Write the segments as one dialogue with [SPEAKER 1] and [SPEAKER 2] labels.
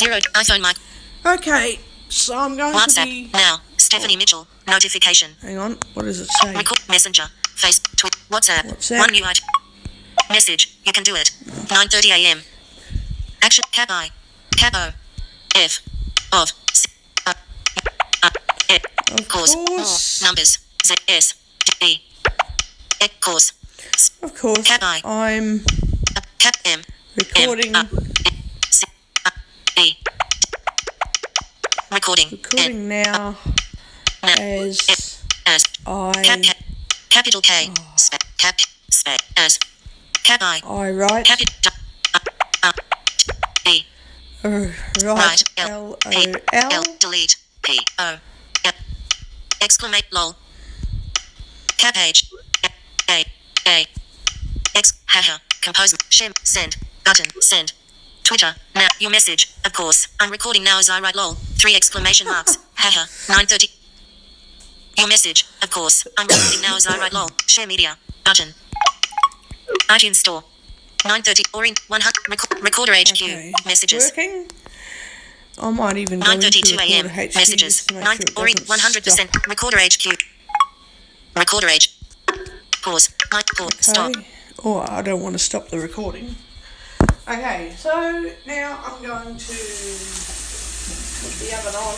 [SPEAKER 1] 0 iPhone mic.
[SPEAKER 2] Okay, so I'm going
[SPEAKER 1] WhatsApp
[SPEAKER 2] to be...
[SPEAKER 1] now. Stephanie Mitchell. Notification.
[SPEAKER 2] Hang on, what does it say?
[SPEAKER 1] Record Messenger. Face. Tweet. WhatsApp.
[SPEAKER 2] WhatsApp.
[SPEAKER 1] One new item. Message. You can do it. 9:30 a.m. Action. Cap I. Cap O. F. Of.
[SPEAKER 2] Of
[SPEAKER 1] Course.
[SPEAKER 2] course.
[SPEAKER 1] More. Numbers. Z. S. E. Course.
[SPEAKER 2] Of course.
[SPEAKER 1] Cap I.
[SPEAKER 2] I'm
[SPEAKER 1] Cap M.
[SPEAKER 2] recording.
[SPEAKER 1] C. E. Recording.
[SPEAKER 2] Recording now as I
[SPEAKER 1] Capital K. Cap. As. Cap I.
[SPEAKER 2] write.
[SPEAKER 1] Capital. E.
[SPEAKER 2] Right.
[SPEAKER 1] L.
[SPEAKER 2] LOL.
[SPEAKER 1] Delete. P. O. Exclamate lol. Cap H. A. X. Haha. Compose. Shim. Send. Button. Send. Twitter. Now. Your message. Of course. I'm recording now as I write lol. 3 exclamation marks. Haha. 9:30. Your message. Of course. I'm recording now as I write lol. Share media. Button. iTunes Store. 9:30. Orin. 100. Recorder HQ.
[SPEAKER 2] Okay.
[SPEAKER 1] Messages.
[SPEAKER 2] Working. I might even go into
[SPEAKER 1] 9:32 a.m.
[SPEAKER 2] Recorder HQ
[SPEAKER 1] Messages.
[SPEAKER 2] just to make
[SPEAKER 1] 9.
[SPEAKER 2] sure it
[SPEAKER 1] Orin.
[SPEAKER 2] doesn't
[SPEAKER 1] 100%.
[SPEAKER 2] stop.
[SPEAKER 1] Recorder HQ. Recorder H. Pause. Pause. Stop.
[SPEAKER 2] Okay. Oh, I don't want to stop the recording. Okay, so now I'm going to put the oven on.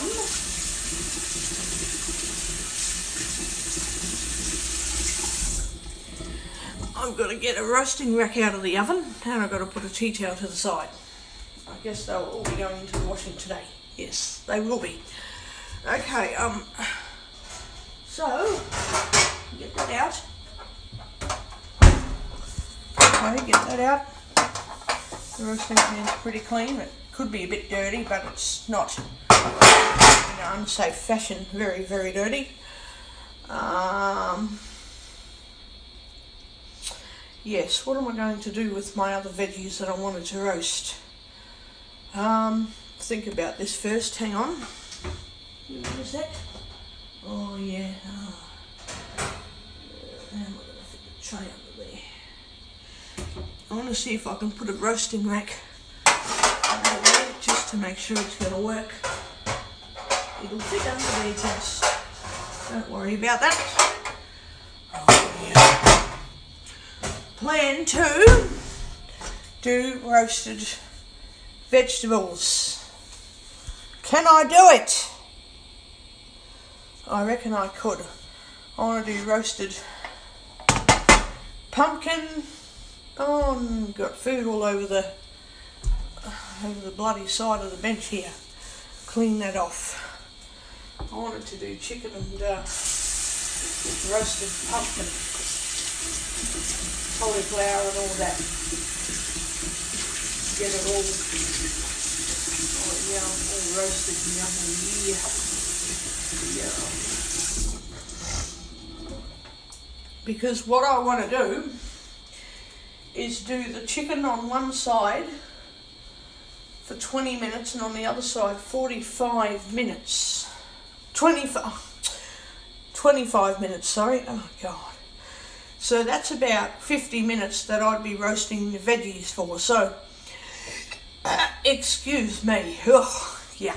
[SPEAKER 2] I've got to get a roasting rack out of the oven, and I've got to put a tea towel to the side. I guess they'll all be going into the washing today. Yes, they will be. Okay, so get that out. Okay, get that out. The roasting pan's pretty clean. It could be a bit dirty, but it's not in an unsafe fashion. Very, very dirty. Yes, what am I going to do with my other veggies that I wanted to roast? Think about this first. Hang on. Give me a sec. Oh yeah. And we're going to fit the tray under there. I want to see if I can put a roasting rack under there just to make sure it's going to work. It'll fit under there, just don't worry about that. Oh, yeah. Plan 2, do roasted vegetables. Can I do it? I reckon I could. I want to do roasted pumpkin. Oh, got food all over the bloody side of the bench here. Clean that off. I wanted to do chicken and roasted pumpkin, cauliflower and all that. Get it all, all roasted and yummy. Yeah. Because what I want to do is do the chicken on one side for 20 minutes and on the other side 45 minutes. 25 minutes, sorry. Oh God. So that's about 50 minutes that I'd be roasting the veggies for. So, excuse me. Ugh, yeah.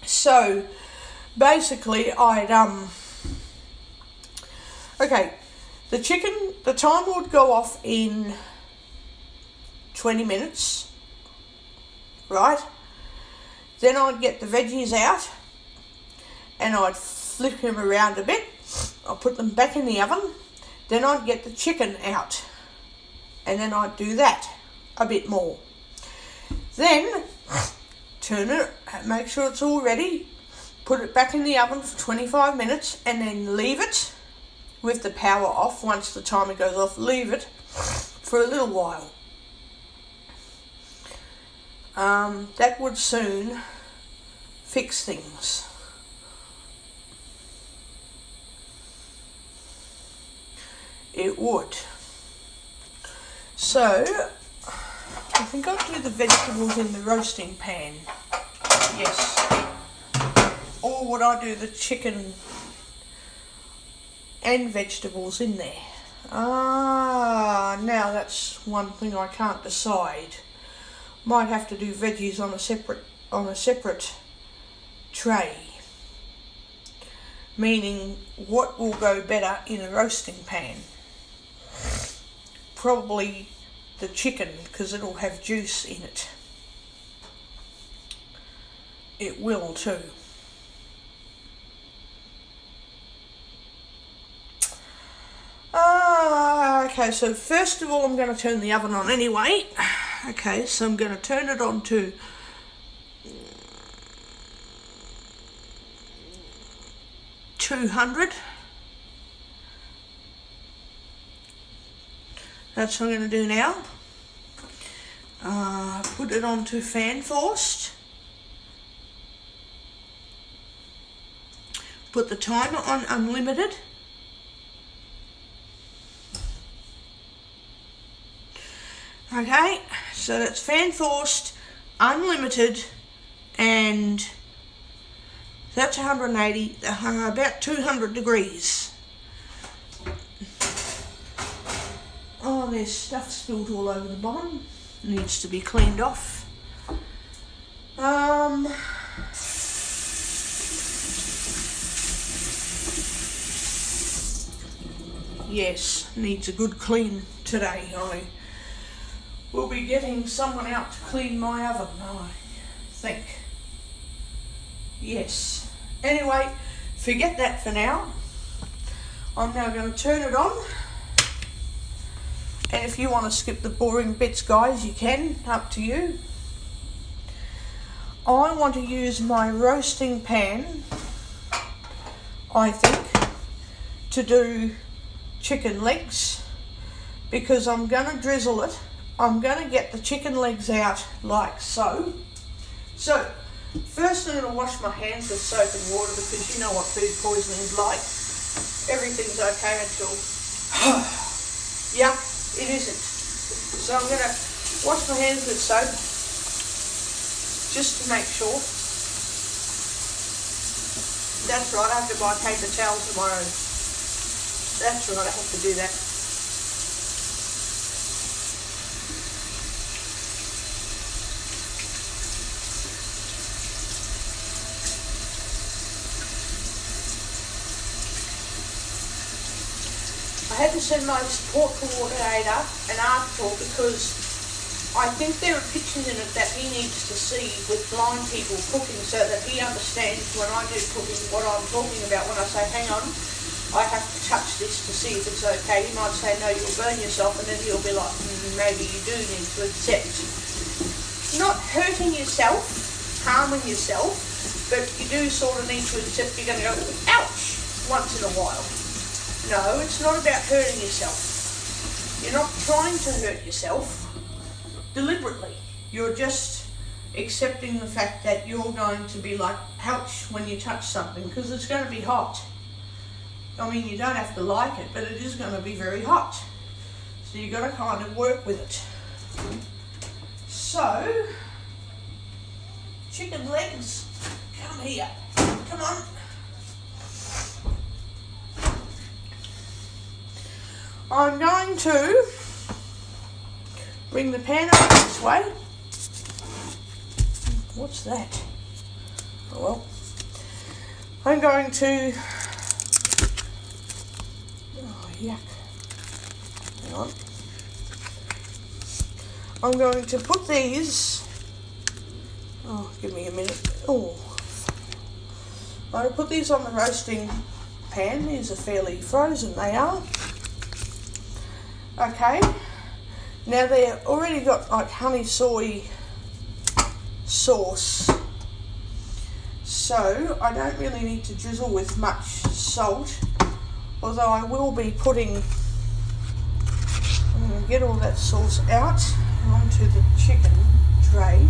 [SPEAKER 2] So, basically I'd, okay, the chicken, the timer would go off in 20 minutes, right? Then I'd get the veggies out and I'd flip them around a bit. I'll put them back in the oven. Then I'd get the chicken out and then I'd do that a bit more. Then turn it, make sure it's all ready, put it back in the oven for 25 minutes and then leave it with the power off. Once the timer goes off, leave it for a little while. That would soon fix things. It would. So, I think I'll do the vegetables in the roasting pan. Yes. Or would I do the chicken and vegetables in there? Now that's one thing I can't decide. Might have to do veggies on a separate tray. Meaning, what will go better in a roasting pan? Probably the chicken, because it'll have juice in it. It will too. Okay, so first of all I'm going to turn the oven on anyway. Okay, so I'm going to turn it on to 200. That's what I'm going to do now. Put it on to fan forced. Put the timer on unlimited. Okay, so that's fan forced, unlimited, and that's 180, about 200 degrees. Oh, there's stuff spilled all over the bottom. Needs to be cleaned off. Yes, needs a good clean today. I will be getting someone out to clean my oven, I think. Yes. Anyway, forget that for now. I'm now going to turn it on. And if you want to skip the boring bits, guys, you can. Up to you. I want to use my roasting pan, I think, to do chicken legs, because I'm going to drizzle it. I'm going to get the chicken legs out like so. So, first I'm going to wash my hands with soap and water, because you know what food poisoning is like. Everything's okay until, yeah, it isn't. So I'm going to wash my hands with soap, just to make sure. That's right, I have to buy paper towels tomorrow. That's right, I have to do that. I had to send my support coordinator an article because I think there are pictures in it that he needs to see with blind people cooking, so that he understands when I do cooking what I'm talking about. When I say, hang on, I have to touch this to see if it's okay. He might say, no, you'll burn yourself, and then he'll be like, maybe you do need to accept. Not hurting yourself, harming yourself, but you do sort of need to accept you're going to go, ouch, once in a while. No, it's not about hurting yourself. You're not trying to hurt yourself deliberately. You're just accepting the fact that you're going to be like, ouch, when you touch something, because it's going to be hot. I mean, you don't have to like it, but it is going to be very hot. So you've got to kind of work with it. So, chicken legs, come here. Come on. I'm going to bring the pan over this way. What's that? Oh well. I'm going to... Oh, yuck. Hang on. I'm going to put these... Oh, give me a minute. Oh. I'm going to put these on the roasting pan. These are fairly frozen, they are. Okay, now they've already got like honey soy sauce, so I don't really need to drizzle with much salt, although I will be putting, I'm going to get all that sauce out onto the chicken tray,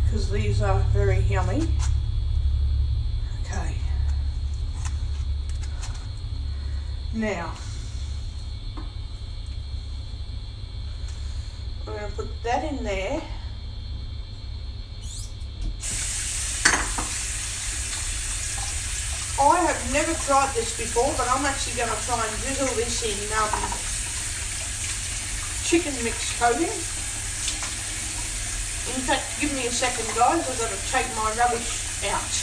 [SPEAKER 2] because these are very yummy. Okay, now I'm going to put that in there. I have never tried this before, but I'm actually going to try and drizzle this in chicken mix coating. In fact, give me a second, guys. I've got to take my rubbish out.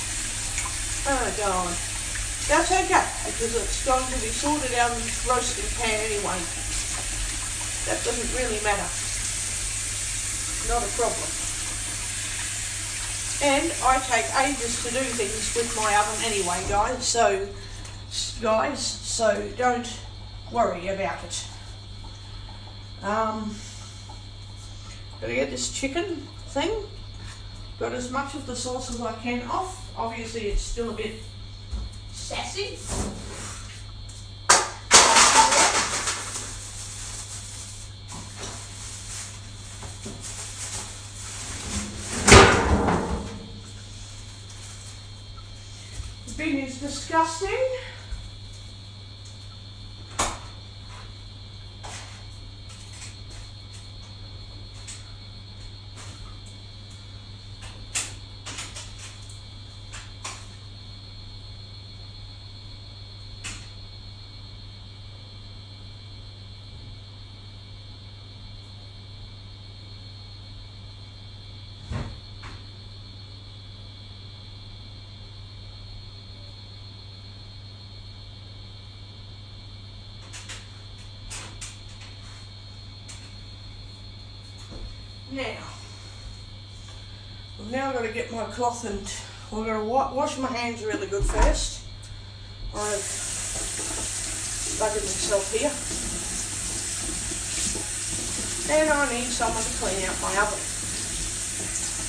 [SPEAKER 2] Oh, God. That's okay, because it's going to be sorted out in this roasting pan anyway. That doesn't really matter. Not a problem. And I take ages to do things with my oven anyway, guys, so don't worry about it. Gotta get this chicken thing, got as much of the sauce as I can off. Obviously it's still a bit sassy. Bin is disgusting. Now, I've now got to get my cloth and I'm going to wash my hands really good first. I've buggered myself here. And I need someone to clean out my oven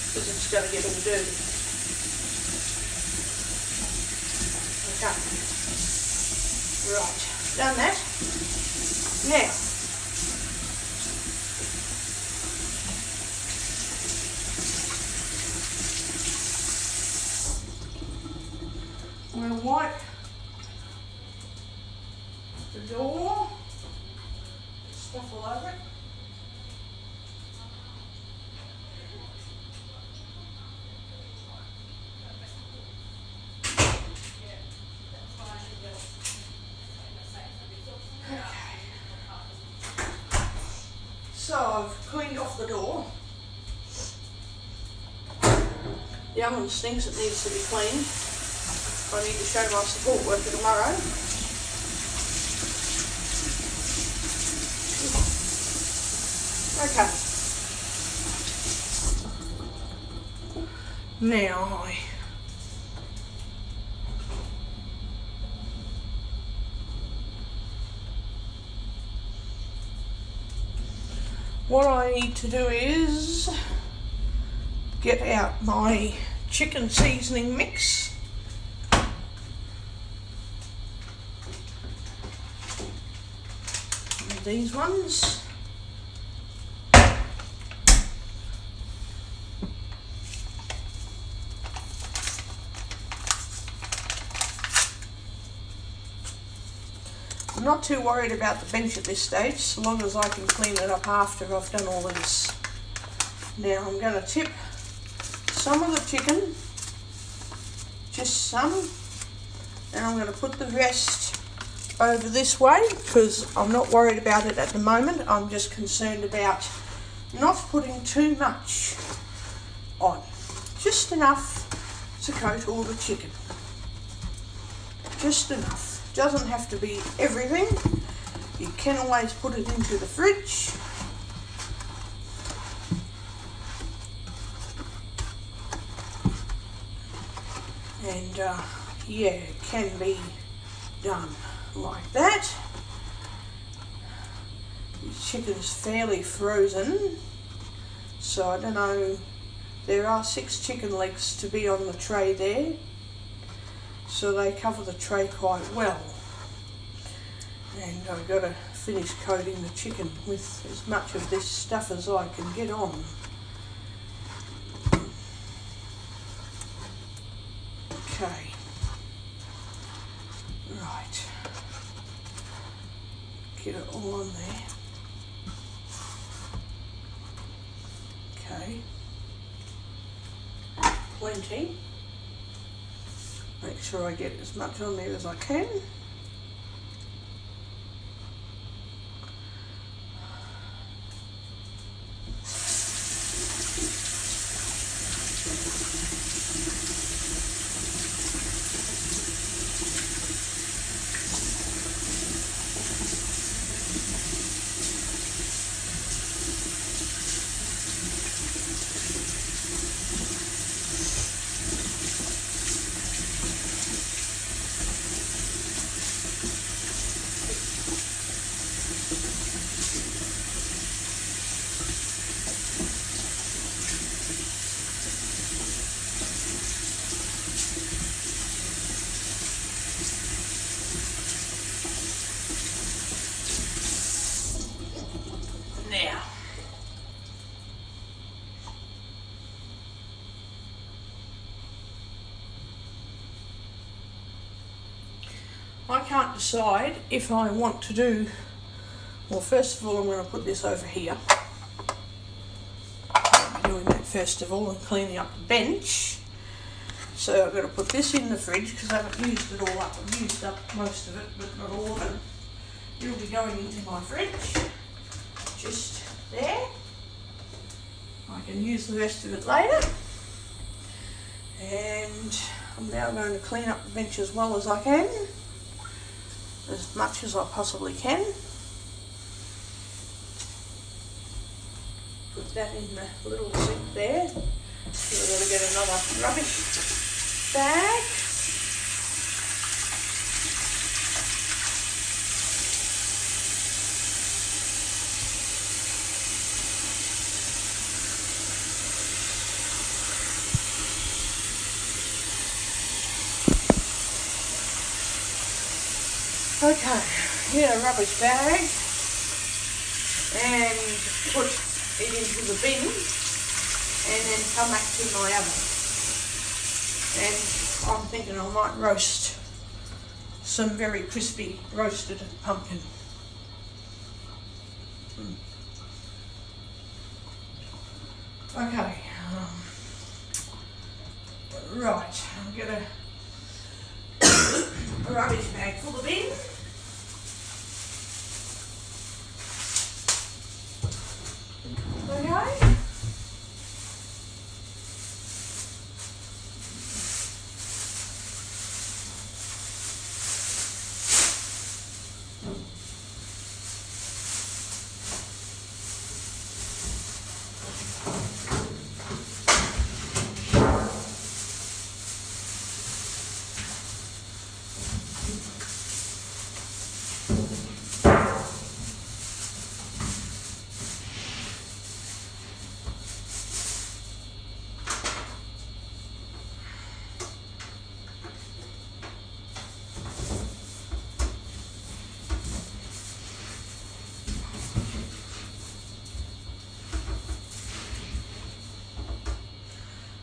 [SPEAKER 2] because it's going to get all dirty. Okay. Right, done that. Now, I'm going to wipe the door, stuff all over it. Okay. So I've cleaned off the door. The oven stinks, it needs to be cleaned. I need to show my support worker tomorrow. Okay. Now what I need to do is get out my chicken seasoning mix. These ones. I'm not too worried about the bench at this stage, so long as I can clean it up after I've done all this. Now I'm going to tip some of the chicken, just some, and I'm going to put the rest over this way because I'm not worried about it at the moment. I'm just concerned about not putting too much on, just enough to coat all the chicken, just enough. Doesn't have to be everything. You can always put it into the fridge. And yeah, it can be done like that. The chicken's fairly frozen, so I don't know, there are 6 chicken legs to be on the tray there, so they cover the tray quite well. And I've got to finish coating the chicken with as much of this stuff as I can get on. Okay. Right. Get it all on there. Okay. Plenty. Make sure I get as much on there as I can. Now, I can't decide if I want to do, well, first of all, I'm going to put this over here. I'll be doing that first of all and cleaning up the bench. So I'm going to put this in the fridge because I haven't used it all up. I've used up most of it, but not all of it. It'll be going into my fridge, just there. I can use the rest of it later. And I'm now going to clean up the bench as well as I can, as much as I possibly can. Put that in the little sink there. So we're going to get another rubbish bag. Okay, get a rubbish bag and put it into the bin and then come back to my oven. And I'm thinking I might roast some very crispy roasted pumpkin. Okay, right, I'm gonna a rubbish bag full of bin. Okay.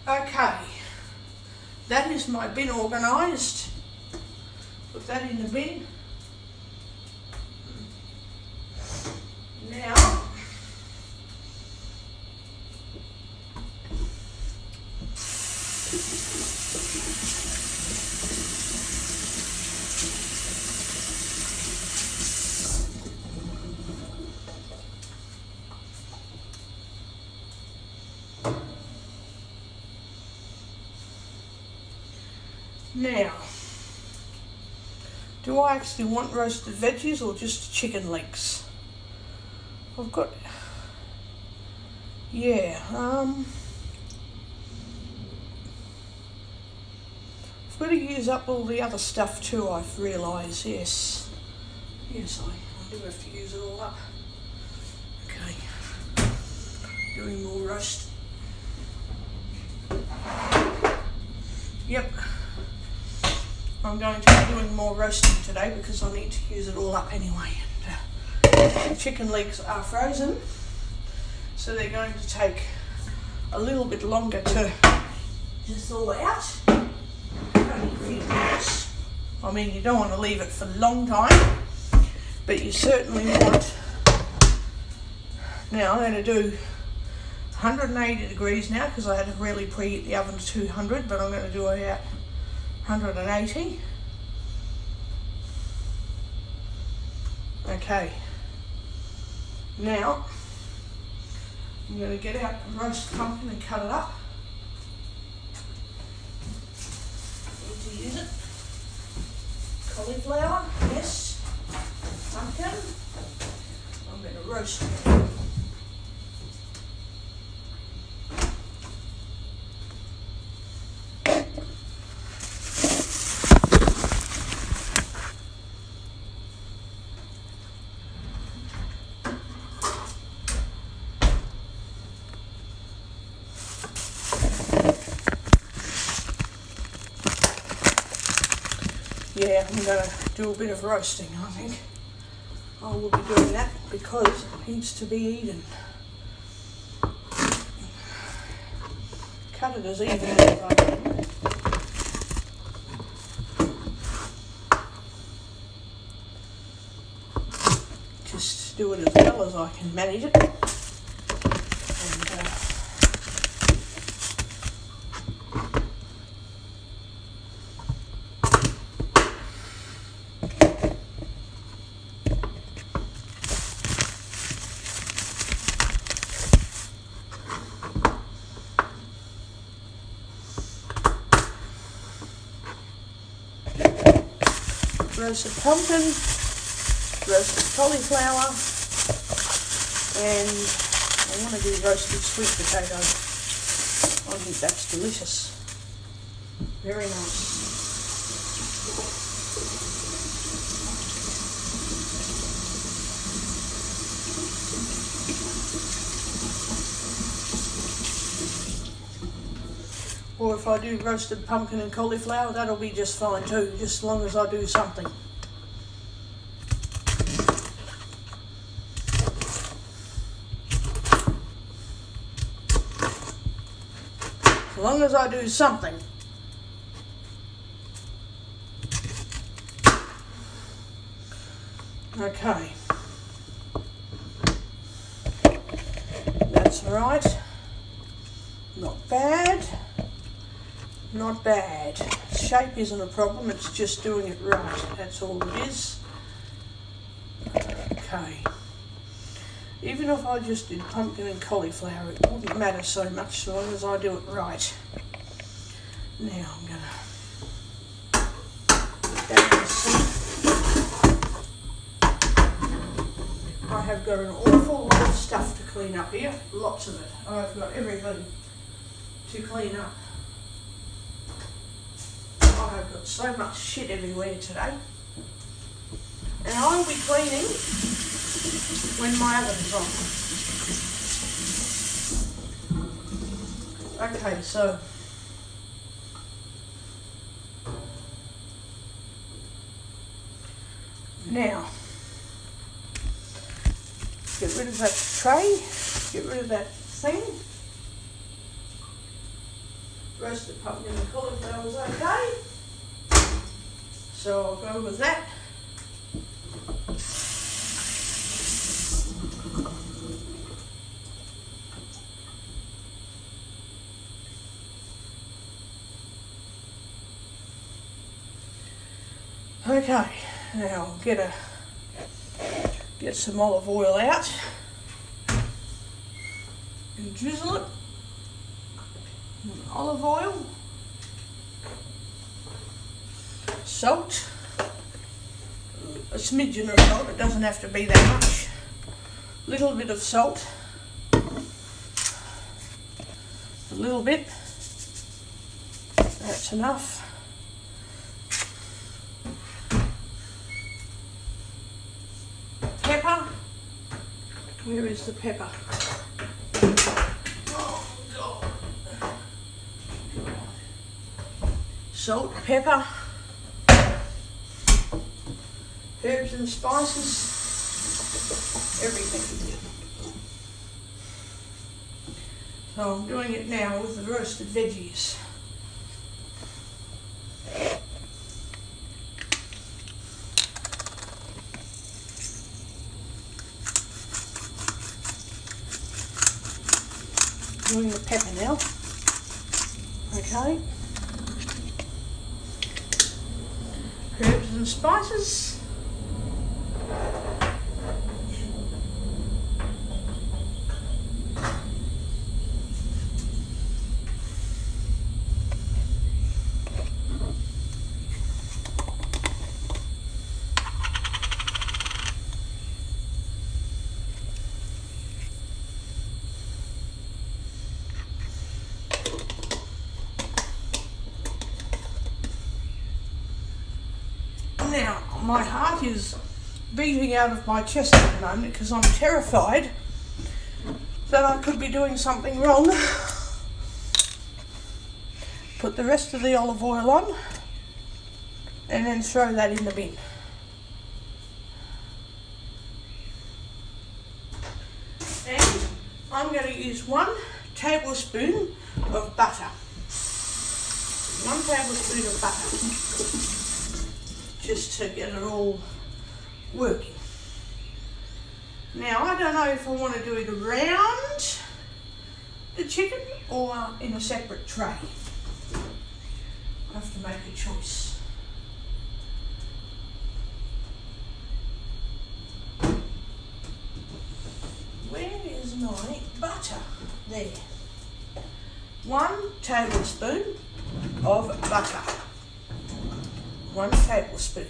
[SPEAKER 2] Okay, that is my bin organised. Put that in the bin. Now, do I actually want roasted veggies or just chicken legs? I've got, yeah, I've got to use up all the other stuff too, I've realised, yes. Yes, I do have to use it all up. Okay, doing more roast. Yep. I'm going to be doing more roasting today because I need to use it all up anyway. And chicken legs are frozen, so they're going to take a little bit longer to thaw out. Only a few minutes. I mean, you don't want to leave it for a long time, but you certainly want. Now I'm going to do 180 degrees now because I had to really preheat the oven to 200, but I'm going to do about 180. Okay, now I'm going to get out the roast pumpkin and cut it up. Need to use it. Cauliflower, yes. Pumpkin. I'm going to roast it. Yeah, I'm going to do a bit of roasting, I think. I will be doing that because it needs to be eaten. Cut it as even as I can. Just do it as well as I can manage it. Roasted pumpkin, roasted cauliflower, and I want to do roasted sweet potato. I think that's delicious. Very nice. Or if I do roasted pumpkin and cauliflower, that'll be just fine too, just as long as I do something. As long as I do something. Okay. That's right. Not bad. Not bad. Shape isn't a problem, it's just doing it right. That's all it is. Okay. Even if I just did pumpkin and cauliflower, it wouldn't matter so much so long as I do it right. Now I'm going to put that in the sink. I have got an awful lot of stuff to clean up here. Lots of it. I've got everything to clean up. I've got so much shit everywhere today. And I'll be cleaning when my oven's on. Okay, so now get rid of that tray, get rid of that thing. Roasted pumpkin and cauliflower is okay. So I'll go with that. Okay, now I'll get some olive oil out and drizzle it. Olive oil, salt, a smidgen of salt, it doesn't have to be that much, little bit of salt, a little bit, that's enough. Pepper, where is the pepper? Salt, pepper, herbs and spices, everything. So I'm doing it now with the roasted veggies. Doing the pepper now. Okay. herbs and spices. Now, my heart is beating out of my chest at the moment because I'm terrified that I could be doing something wrong. Put the rest of the olive oil on and then throw that in the bin. And I'm going to use 1 tablespoon of butter. 1 tablespoon of butter. Just to get it all working. Now, I don't know if I want to do it around the chicken or in a separate tray. I have to make a choice. Where is my butter? There. 1 tablespoon of butter. 1 tablespoon.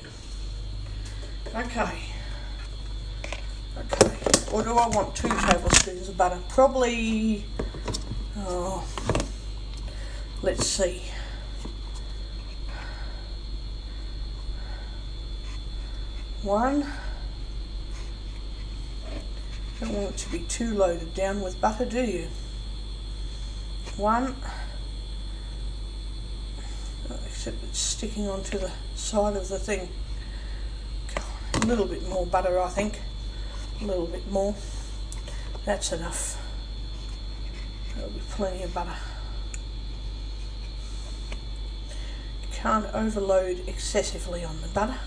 [SPEAKER 2] Okay. Or do I want 2 tablespoons of butter? Probably, let's see. 1. Don't want it to be too loaded down with butter, do you? 1. Except it's sticking onto the side of the thing. A little bit more butter, I think. A little bit more. That's enough. That'll be plenty of butter. You can't overload excessively on the butter.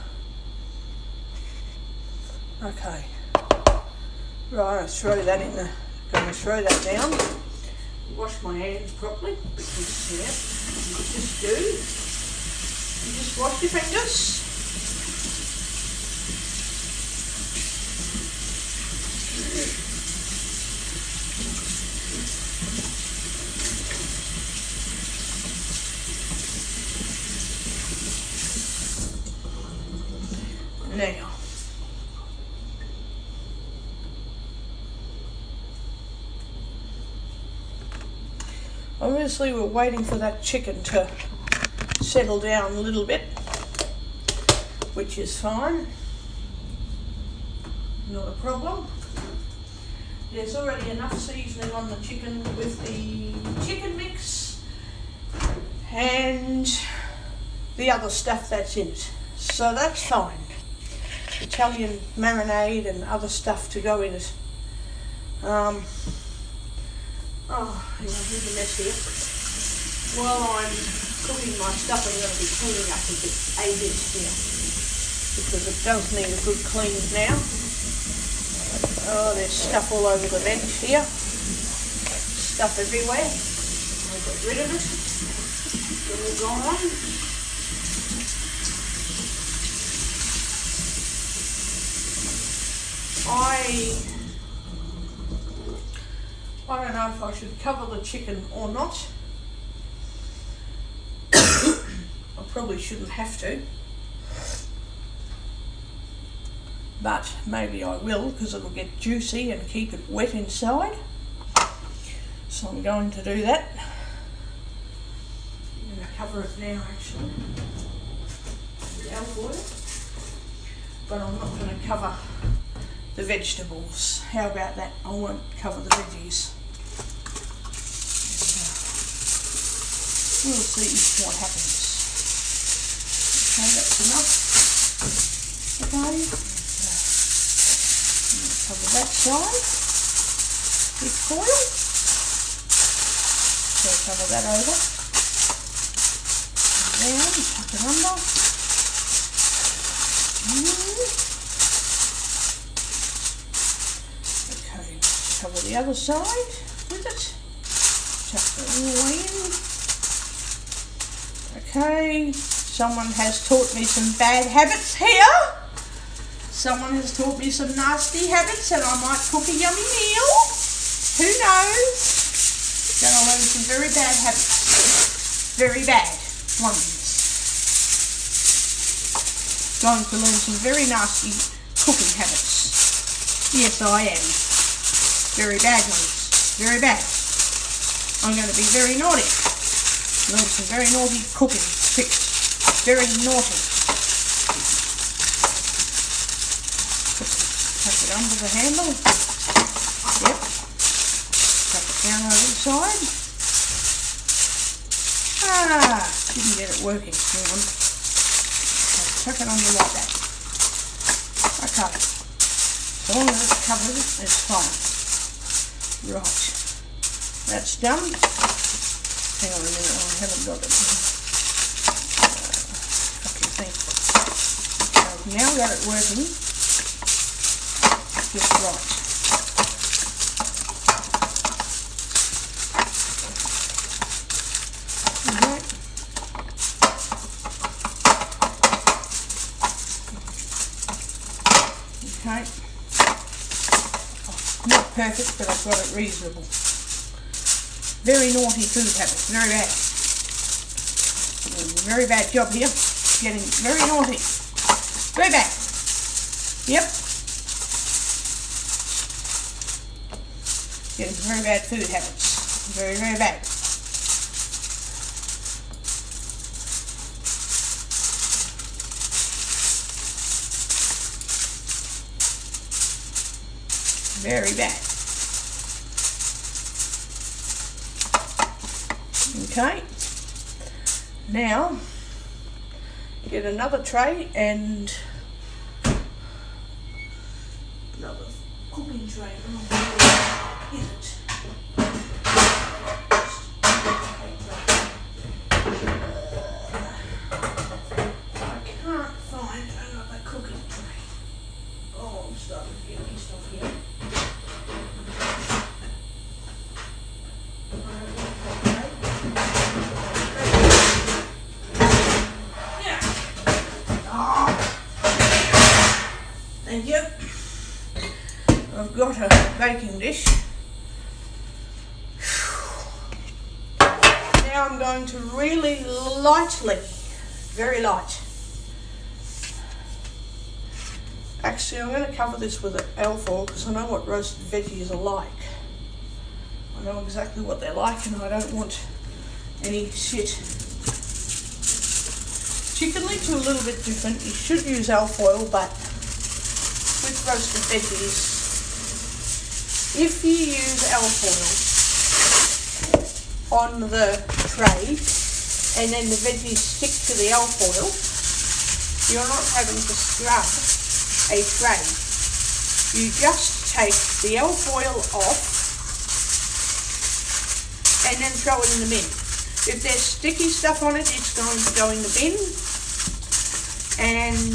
[SPEAKER 2] Okay. Right, I'll throw that in the. Going to throw that down. Wash my hands properly. Because, yeah, you just wash your fingers. Now, obviously we're waiting for that chicken to settle down a little bit, which is fine, not a problem. There's already enough seasoning on the chicken with the chicken mix and the other stuff that's in it, so that's fine. Italian marinade and other stuff to go in it. Oh, hang on, here's a mess here. While I'm cooking my stuff, I'm going to be cleaning up a bit here because it does need a good clean now. Oh, there's stuff all over the bench here. Stuff everywhere. I'll get rid of it. It's all gone. I don't know if I should cover the chicken or not. I probably shouldn't have to, but maybe I will because it'll get juicy and keep it wet inside. So I'm going to do that. I'm going to cover it now actually with olive oil, but I'm not going to cover the vegetables. How about that? I won't cover the veggies. We'll see what happens. Okay, that's enough. Okay. Cover that side with foil. So cover that over. And then tuck it under. Okay, cover the other side with it. Tuck it all in. Okay, Someone has taught me some bad habits here. Someone has taught me some nasty habits, and I might cook a yummy meal. Who knows? Gonna learn some very bad habits. Very bad ones. Going to learn some very nasty cooking habits. Yes, I am. Very bad ones. Very bad. I'm going to be very naughty. Learn some very naughty cooking tricks. Very naughty. Tuck it under the handle. Yep. Tuck it down over the side. Didn't get it working. Hang on. Tuck it under like that. Okay. As long as it's covered, it's fine. Right. That's done. Hang on a minute, I haven't got it. Fucking thing. I've now got it working just right. Alright. Okay. Not perfect, but I've got it reasonable. Very naughty food habits, very bad. Very bad job here. Getting very naughty. Very bad. Yep. Getting very bad food habits. Very, very bad. Very bad. Okay, now get another tray and another cooking tray. Oh, where is it? I can't find another cooking tray. Oh, I'm starting to get pissed off here. Thank you. I've got a baking dish. Now I'm going to really lightly, very light. Actually, I'm going to cover this with alfoil because I know what roasted veggies are like. I know exactly what they're like, and I don't want any shit. Chicken legs are a little bit different. You should use alfoil, but with roasted veggies, if you use alfoil on the tray and then the veggies stick to the alfoil, you're not having to scrub a tray. You just take the alfoil off and then throw it in the bin. If there's sticky stuff on it, it's going to go in the bin, and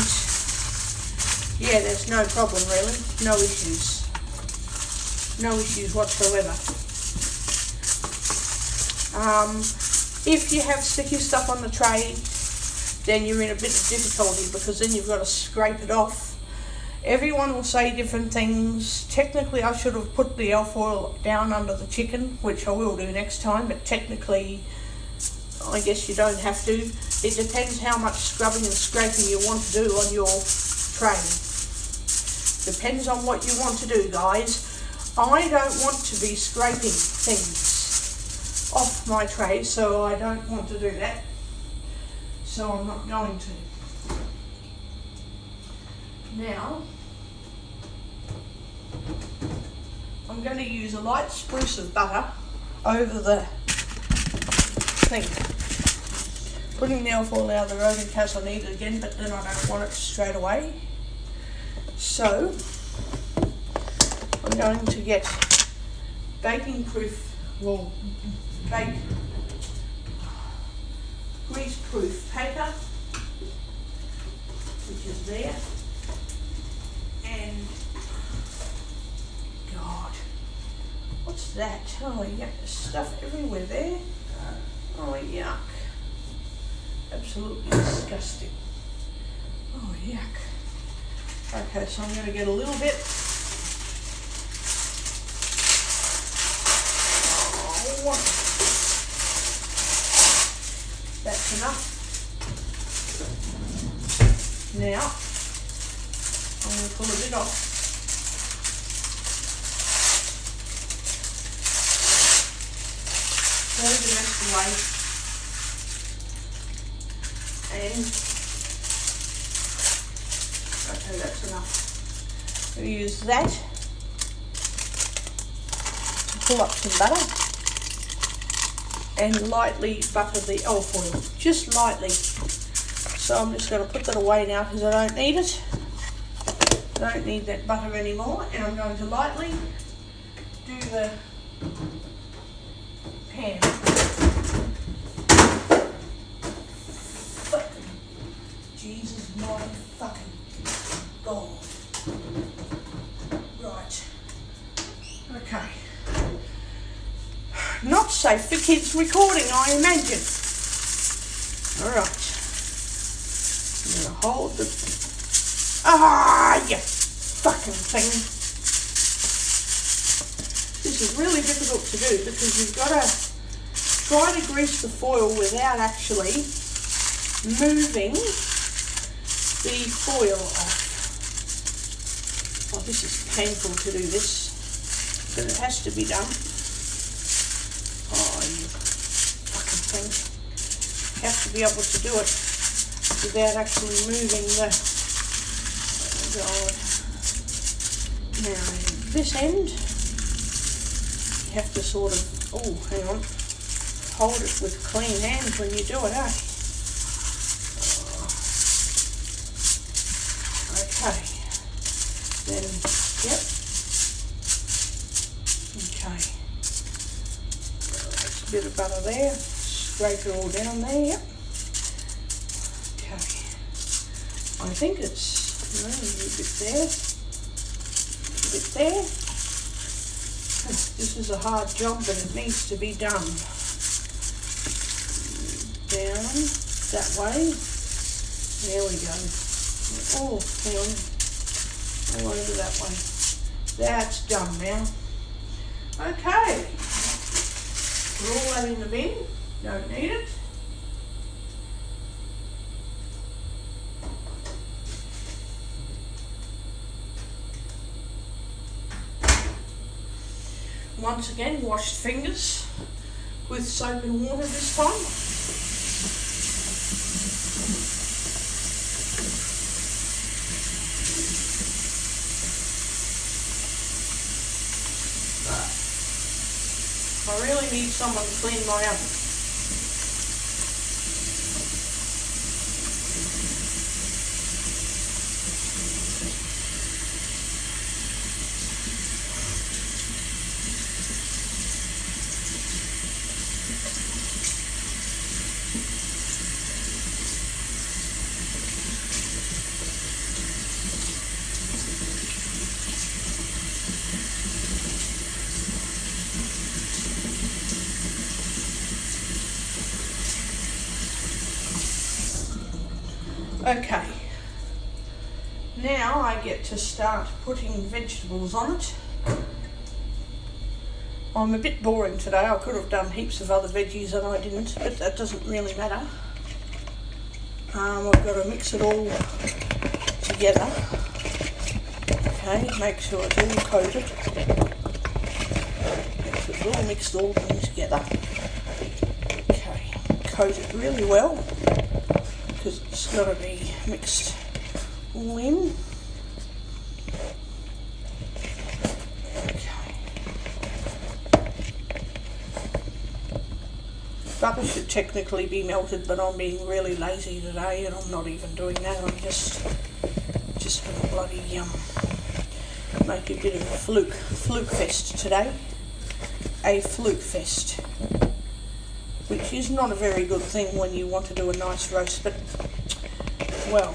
[SPEAKER 2] yeah, there's no problem really, no issues whatsoever. If you have sticky stuff on the tray, then you're in a bit of difficulty because then you've got to scrape it off. Everyone will say different things. Technically, I should have put the alfoil down under the chicken, which I will do next time, but technically, I guess you don't have to. It depends how much scrubbing and scraping you want to do on your tray. Depends on what you want to do, guys. I don't want to be scraping things off my tray, so I don't want to do that. So I'm not going to. Now, I'm going to use a light spruce of butter over the thing. Putting the alfoil out of the road in case I need it again, but then I don't want it straight away. So, I'm going to get grease-proof paper, which is there, and God, what's that? Oh, you got stuff everywhere there. Oh, yuck. Absolutely disgusting. Oh, yuck. Okay, so I'm going to get a little bit. Oh, that's enough. Now, I'm going to pull a bit off. Throw the rest away. And, okay, that's enough. We'll use that to pull up some butter and lightly butter the olive oil, just lightly. So I'm just going to put that away now because I don't need it. I don't need that butter anymore, and I'm going to lightly do the pan. Jesus my fucking God. Right. Okay. Not safe for kids recording, I imagine. Alright. I'm going to hold the... Ah, you fucking thing. This is really difficult to do because you've got to try to grease the foil without actually moving the foil off. Oh, this is painful to do this, but it has to be done. Oh, you fucking thing. You have to be able to do it without actually moving the... Oh, God. Now, this end, you have to sort of... Oh, hang on. Hold it with clean hands when you do it, eh? Okay, then, yep, okay, that's a bit of butter there, scrape it all down there, yep, okay, I think it's, a bit there, this is a hard job but it needs to be done, down, that way, there we go. Oh, hang on. All over that way. That's done now. Okay. Put all that in the bin. Don't need it. Once again, washed fingers with soap and water this time. I really need someone to clean my oven. Okay, now I get to start putting vegetables on it. I'm a bit boring today. I could have done heaps of other veggies and I didn't, but that doesn't really matter. I've got to mix it all together. Okay, make sure it's all coated. Make sure it's all mixed all in together. Okay, coat it really well, because it's got to be mixed all in. Okay. Butter should technically be melted, but I'm being really lazy today and I'm not even doing that. I'm just gonna bloody make a bit of a fluke fest today. A fluke fest. Which is not a very good thing when you want to do a nice roast, but, well,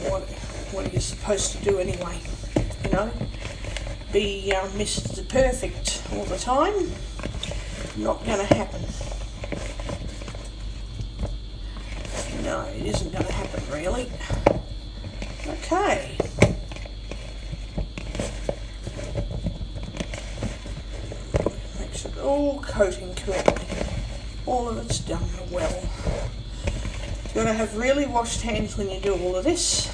[SPEAKER 2] what are you supposed to do anyway, you know? Be Mr. Perfect all the time, not going to happen. No. it isn't going to happen really. Okay. Make sure it's all coating correctly. All of it's done well. You've got to have really washed hands when you do all of this.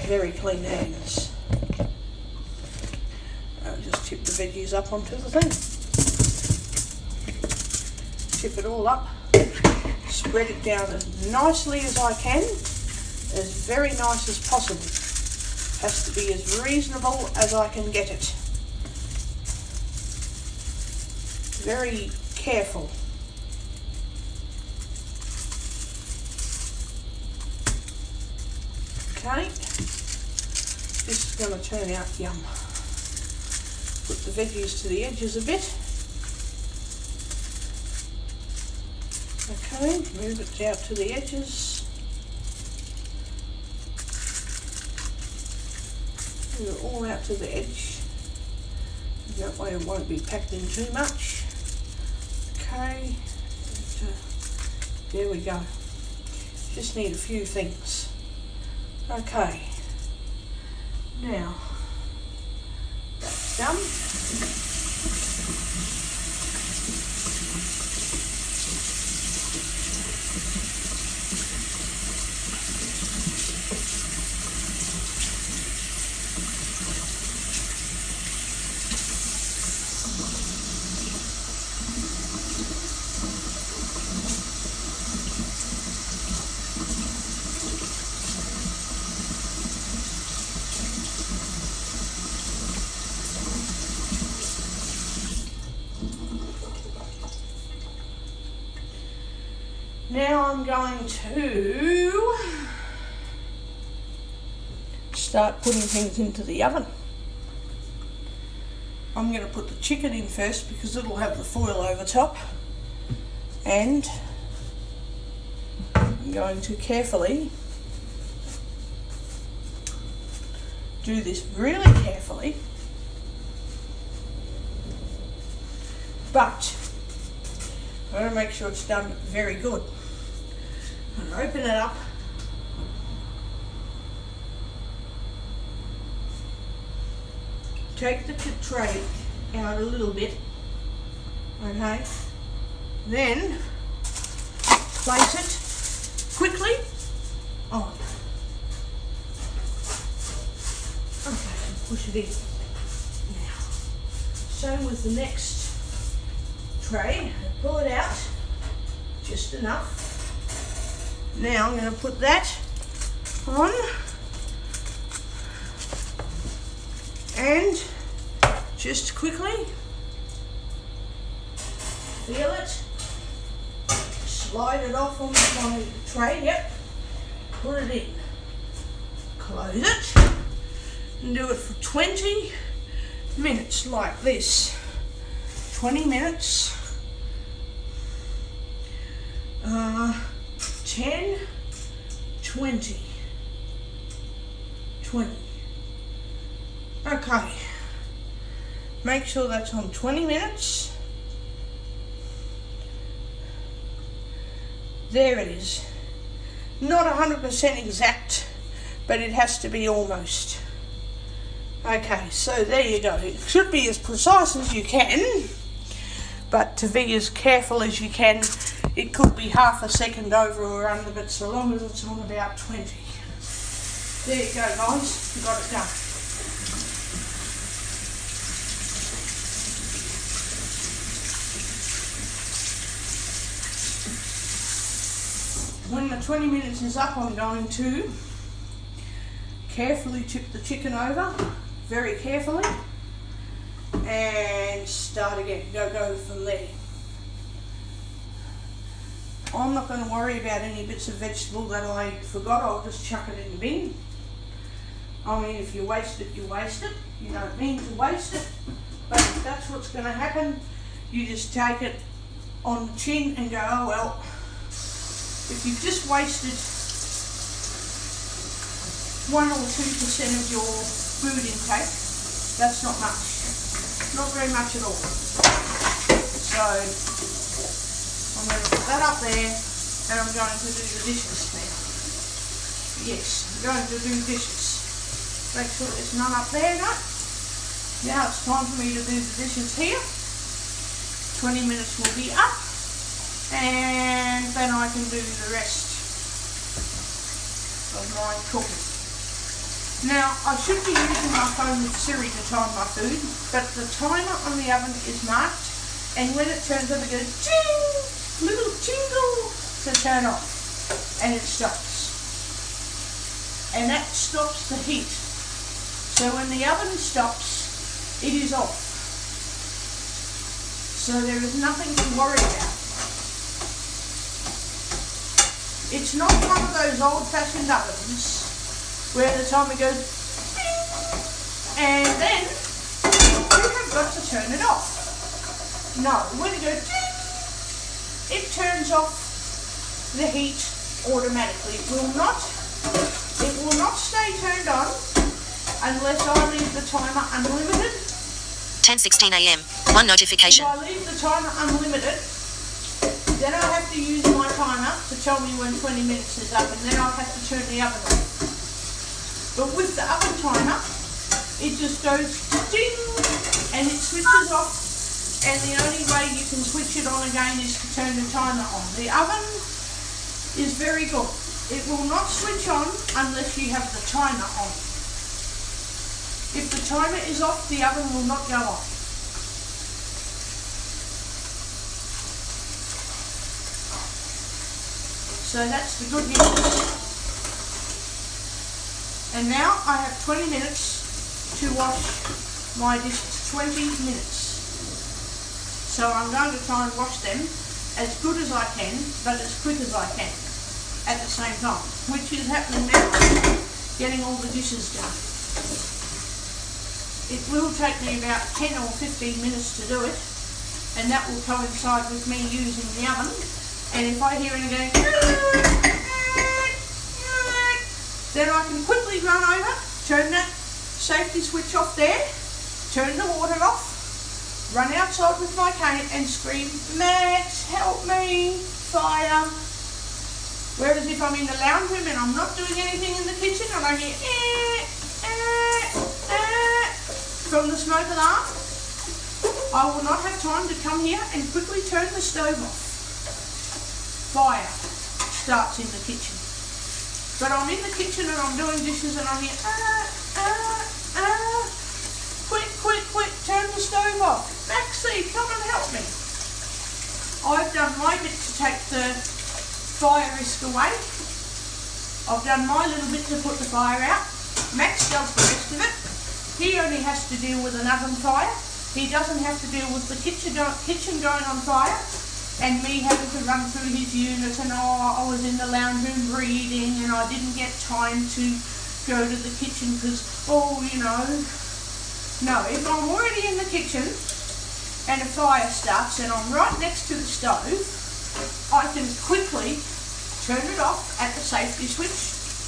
[SPEAKER 2] Very clean hands. I'll just tip the veggies up onto the thing. Tip it all up. Spread it down as nicely as I can. As very nice as possible. Has to be as reasonable as I can get it. Very careful. Okay, this is going to turn out yum. Put the veggies to the edges a bit. Okay, move it out to the edges. Move it all out to the edge. That way it won't be packed in too much. Okay, there we go. Just need a few things. Okay, now that's done. Now I'm going to start putting things into the oven. I'm going to put the chicken in first because it'll have the foil over top, and I'm going to carefully do this really carefully, but I want to make sure it's done very good. I'm going to open it up. Take the tray out a little bit. Okay. Then place it quickly on. Okay, push it in. Now, same with the next tray. Pull it out, just enough. Now I'm going to put that on and just quickly feel it, slide it off onto my tray, yep, put it in, close it and do it for 20 minutes like this. 20 minutes. 10, 20, 20. Okay, make sure that's on 20 minutes. There it is. Not 100% exact, but it has to be almost. Okay, so there you go. It should be as precise as you can, but to be as careful as you can. It could be half a second over or under, but so long as it's on about 20. There you go, guys. Got it done. When the 20 minutes is up, I'm going to carefully tip the chicken over, very carefully, and start again. Go from there. I'm not going to worry about any bits of vegetable that I forgot. I'll just chuck it in the bin. I mean, if you waste it, you waste it. You don't mean to waste it. But if that's what's going to happen, you just take it on the chin and go, oh well. If you've just wasted 1 or 2% of your food intake, that's not much. Not very much at all. So I'm going to put that up there And I'm going to do the dishes now. Yes, I'm going to do dishes. Make sure there's none up there, no. Now it's time for me to do the dishes here. 20 minutes will be up, and then I can do the rest of my cooking. Now, I should be using my phone with Siri to time my food, but the timer on the oven is marked, and when it turns on it goes ting, little jingle to turn off, and it stops. And that stops the heat. So when the oven stops, it is off. So there is nothing to worry about. It's not one of those old-fashioned ovens where the timer goes bing, and then you have got to turn it off. No, when it goes ding, it turns off the heat automatically. It will not stay turned on unless I leave the timer unlimited.
[SPEAKER 1] 10:16 a.m. One notification.
[SPEAKER 2] If I leave the timer unlimited, then I have to use my timer to tell me when 20 minutes is up, and then I'll have to turn the oven on. But with the oven timer, it just goes ding, and it switches off, and the only way you can switch it on again is to turn the timer on. The oven is very good. It will not switch on unless you have the timer on. If the timer is off, the oven will not go on. So that's the good news. And now I have 20 minutes to wash my dishes. 20 minutes. So I'm going to try and wash them as good as I can, but as quick as I can at the same time, which is happening now, getting all the dishes done. It will take me about 10 or 15 minutes to do it, and that will coincide with me using the oven. And if I hear it going, then I can quickly run over, turn that safety switch off there, turn the water off, run outside with my cane and scream, "Max, help me, fire." Whereas if I'm in the lounge room and I'm not doing anything in the kitchen and I hear from the smoke alarm, I will not have time to come here and quickly turn the stove off. Fire starts in the kitchen. But I'm in the kitchen and I'm doing dishes and I hear quick, turn the stove off. Maxie, come and help me. I've done my bit to take the fire risk away. I've done my little bit to put the fire out. Max does the rest of it. He only has to deal with an oven fire. He doesn't have to deal with the kitchen going on fire and me having to run through his unit and I was in the lounge room reading and I didn't get time to go to the kitchen because, No, if I'm already in the kitchen and a fire starts and I'm right next to the stove, I can quickly turn it off at the safety switch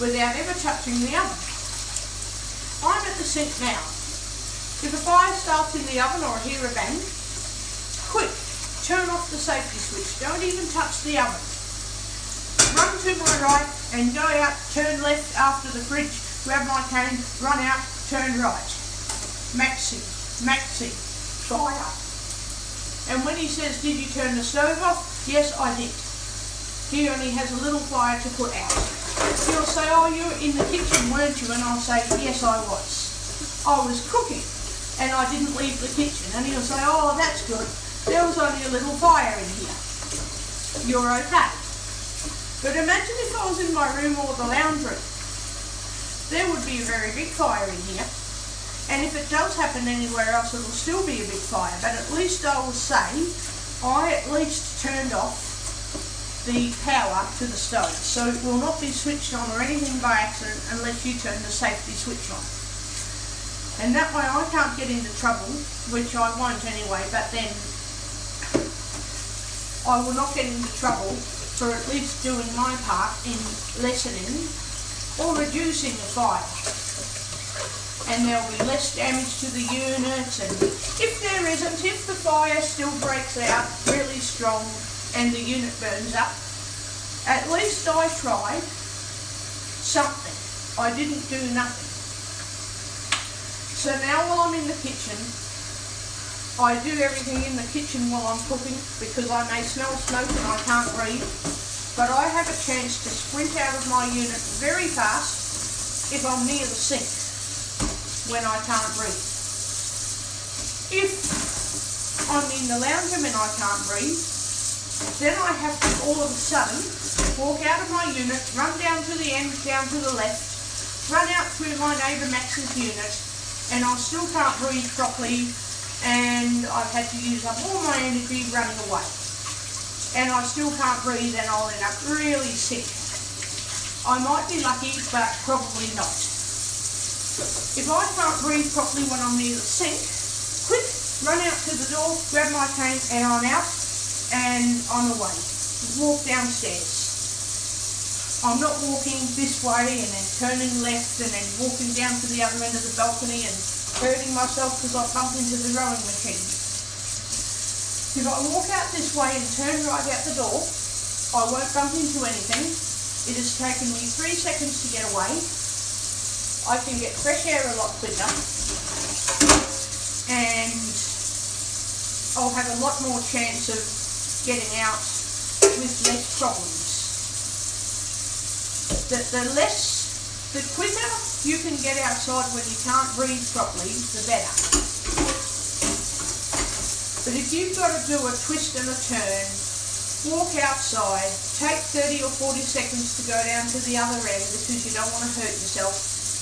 [SPEAKER 2] without ever touching the oven. I'm at the sink now. If a fire starts in the oven or I hear a bang, quick, turn off the safety switch. Don't even touch the oven. Run to my right and go out, turn left after the fridge, grab my cane, run out, turn right. Maxie, fire. And when he says, "Did you turn the stove off?" Yes, I did. He only has a little fire to put out. He'll say, "Oh, you were in the kitchen, weren't you?" And I'll say, "Yes, I was. I was cooking and I didn't leave the kitchen." And he'll say, "Oh, that's good. There was only a little fire in here. You're okay." But imagine if I was in my room or the lounge room. There would be a very big fire in here. And if it does happen anywhere else, it'll still be a big fire. But at least I will say, I at least turned off the power to the stove. So it will not be switched on or anything by accident unless you turn the safety switch on. And that way I can't get into trouble, which I won't anyway, but then I will not get into trouble for at least doing my part in lessening or reducing the fire. And there'll be less damage to the unit, and if the fire still breaks out really strong and the unit burns up, At least I tried something. I didn't do nothing. So now while I'm in the kitchen, I do everything in the kitchen while I'm cooking because I may smell smoke and I can't breathe. But I have a chance to sprint out of my unit very fast if I'm near the sink when I can't breathe. If I'm in the lounge room and I can't breathe, then I have to all of a sudden walk out of my unit, run down to the end, down to the left, run out through my neighbour Max's unit, and I still can't breathe properly, and I've had to use up all my energy running away. And I still can't breathe and I'll end up really sick. I might be lucky, but probably not. If I can't breathe properly when I'm near the sink, quick, run out to the door, grab my cane and I'm out and I'm away. Walk downstairs. I'm not walking this way and then turning left and then walking down to the other end of the balcony and hurting myself because I bumped into the rowing machine. If I walk out this way and turn right out the door, I won't bump into anything. It has taken me 3 seconds to get away. I can get fresh air a lot quicker. And I'll have a lot more chance of getting out with less problems. The quicker you can get outside when you can't breathe properly, the better. But if you've got to do a twist and a turn, walk outside, take 30 or 40 seconds to go down to the other end because you don't want to hurt yourself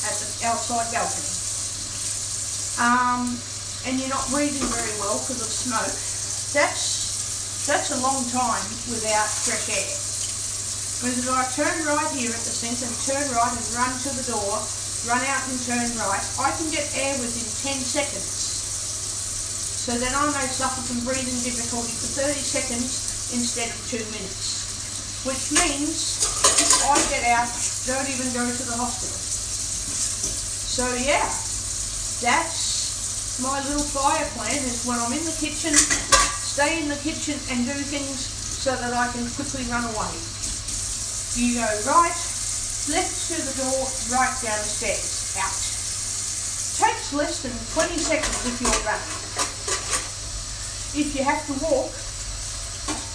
[SPEAKER 2] at the outside balcony. And you're not breathing very well because of smoke, that's a long time without fresh air. Whereas if I turn right here at the sink and turn right and run to the door, run out and turn right, I can get air within 10 seconds. So then I may suffer from breathing difficulty for 30 seconds instead of 2 minutes. Which means I get out, don't even go to the hospital. So yeah, that's my little fire plan, is when I'm in the kitchen, stay in the kitchen and do things so that I can quickly run away. You go right, left to the door, right down the stairs, out. Takes less than 20 seconds if you're running. If you have to walk,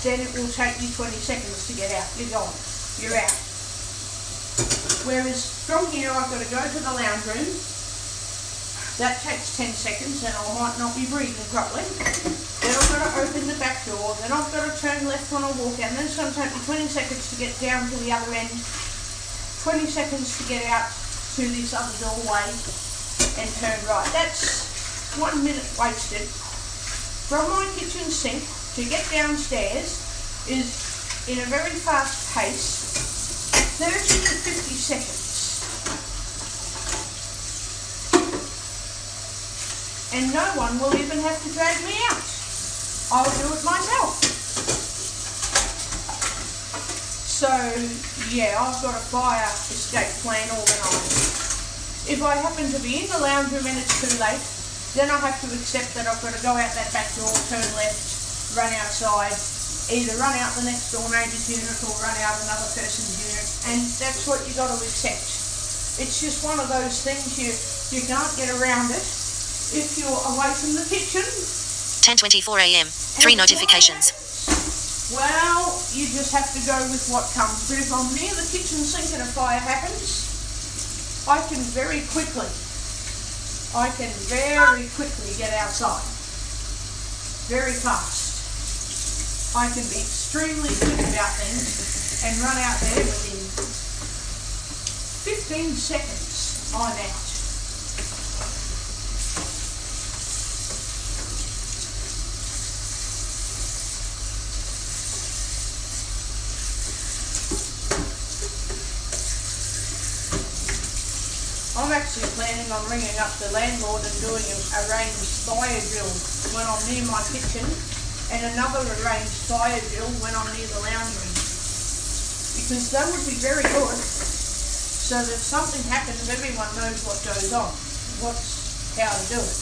[SPEAKER 2] then it will take you 20 seconds to get out. You're gone. You're out. Whereas from here, I've got to go to the lounge room. That takes 10 seconds and I might not be breathing properly. Then I've got to open the back door. Then I've got to turn left when I walk out. And then it's going to take me 20 seconds to get down to the other end. 20 seconds to get out to this other doorway and turn right. That's 1 minute wasted. From my kitchen sink to get downstairs is, in a very fast pace, 30 to 50 seconds. And no one will even have to drag me out. I'll do it myself. So, yeah, I've got a fire escape plan organised. If I happen to be in the lounge room and it's too late, then I have to accept that I've got to go out that back door, turn left, run outside, either run out the next door neighbour's unit or run out another person's unit, and that's what you got to accept. It's just one of those things, you can't get around it if you're away from the kitchen.
[SPEAKER 1] 10:24 a.m. 3 notifications.
[SPEAKER 2] Well, you just have to go with what comes. But if I'm near the kitchen sink and a fire happens, I can very quickly get outside. Very fast. I can be extremely quick about things and run out there within 15 seconds. I'm out. I'm actually planning on ringing up the landlord and doing an arranged fire drill when I'm near my kitchen and another arranged fire drill when I'm near the lounge room. Because that would be very good, so that if something happens, everyone knows what goes on, how to do it.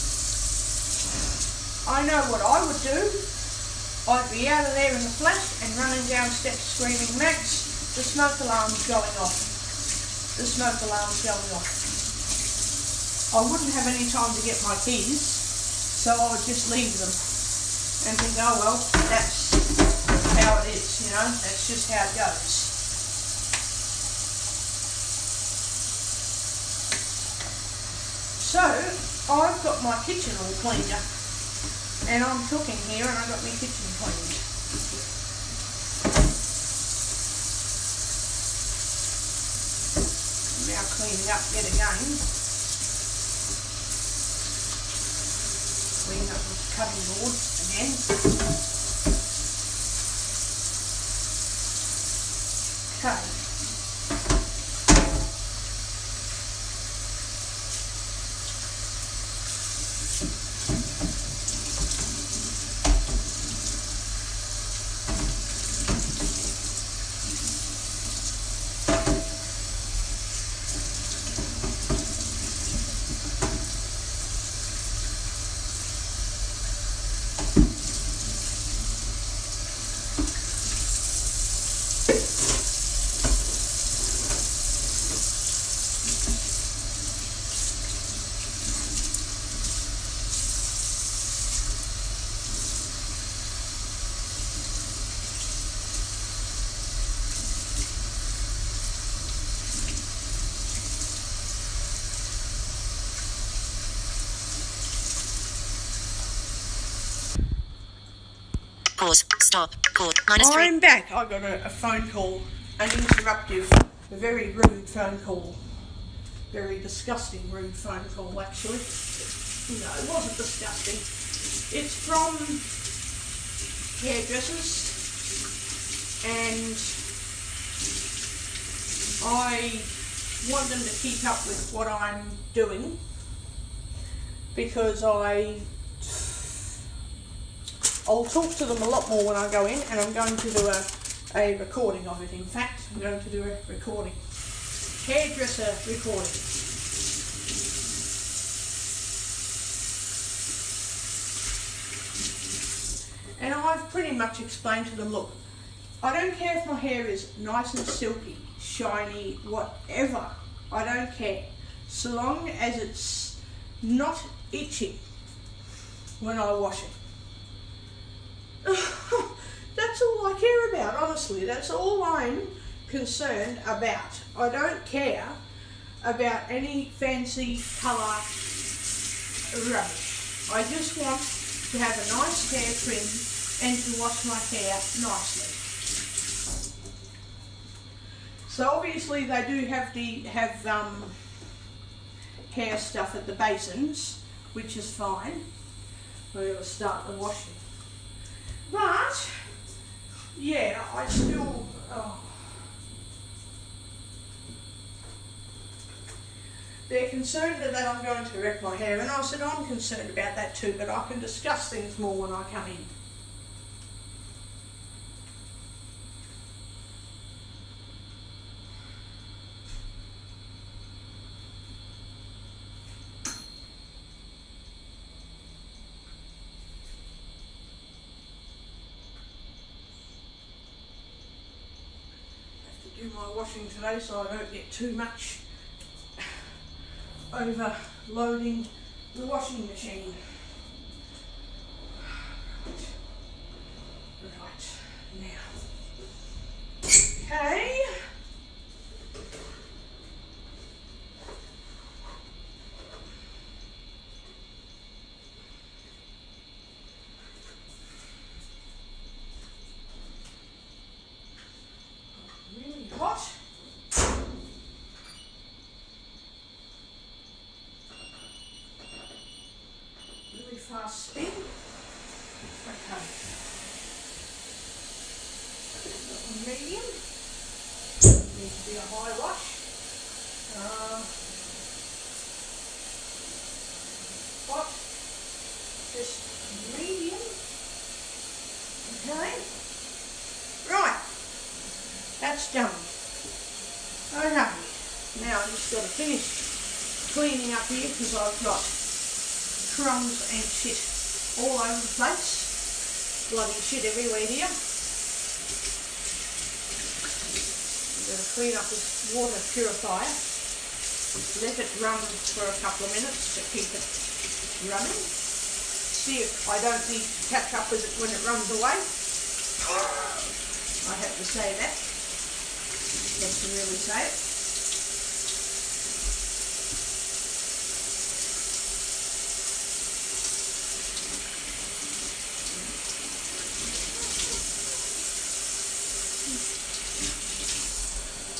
[SPEAKER 2] I know what I would do. I'd be out of there in a flash and running down steps screaming, "Max, The smoke alarm's going off. The smoke alarm's going off. I wouldn't have any time to get my keys, so I would just leave them and think, oh well, that's how it is, you know, that's just how it goes. So, I've got my kitchen all cleaned up, and I'm cooking here and I've got my kitchen cleaned. Now cleaning up yet again. Cleaning up the cutting board again. Okay.
[SPEAKER 1] Pause. Stop. Pause. -3.
[SPEAKER 2] I'm back. I got a phone call, an interruptive, a very rude phone call. Very disgusting rude phone call, actually. No, it wasn't disgusting. It's from hairdressers, and I want them to keep up with what I'm doing, because I'll talk to them a lot more when I go in, and I'm going to do a recording of it. In fact, I'm going to do a recording. Hairdresser recording. And I've pretty much explained to them, look, I don't care if my hair is nice and silky, shiny, whatever. I don't care. So long as it's not itchy when I wash it. That's all I care about, honestly. That's all I'm concerned about. I don't care about any fancy colour rubbish. I just want to have a nice hair trim and to wash my hair nicely. So obviously they do have hair stuff at the basins, which is fine. We're going to start the washing. But, yeah, I still, they're concerned that I'm going to wreck my hair, and I said I'm concerned about that too, but I can discuss things more when I come in. Do my washing today so I don't get too much overloading the washing machine. Right, now. Okay. Hot. Really fast spin. Okay. Medium. Needs to be a high wash. Hot. Just medium. Okay. Right. That's done. Okay, now I've just got to finish cleaning up here because I've got crumbs and shit all over the place. Bloody shit everywhere here. clean up with water purifier. Let it run for a couple of minutes to keep it running. See if I don't need to catch up with it when it runs away. I have to say that. Have to really say it.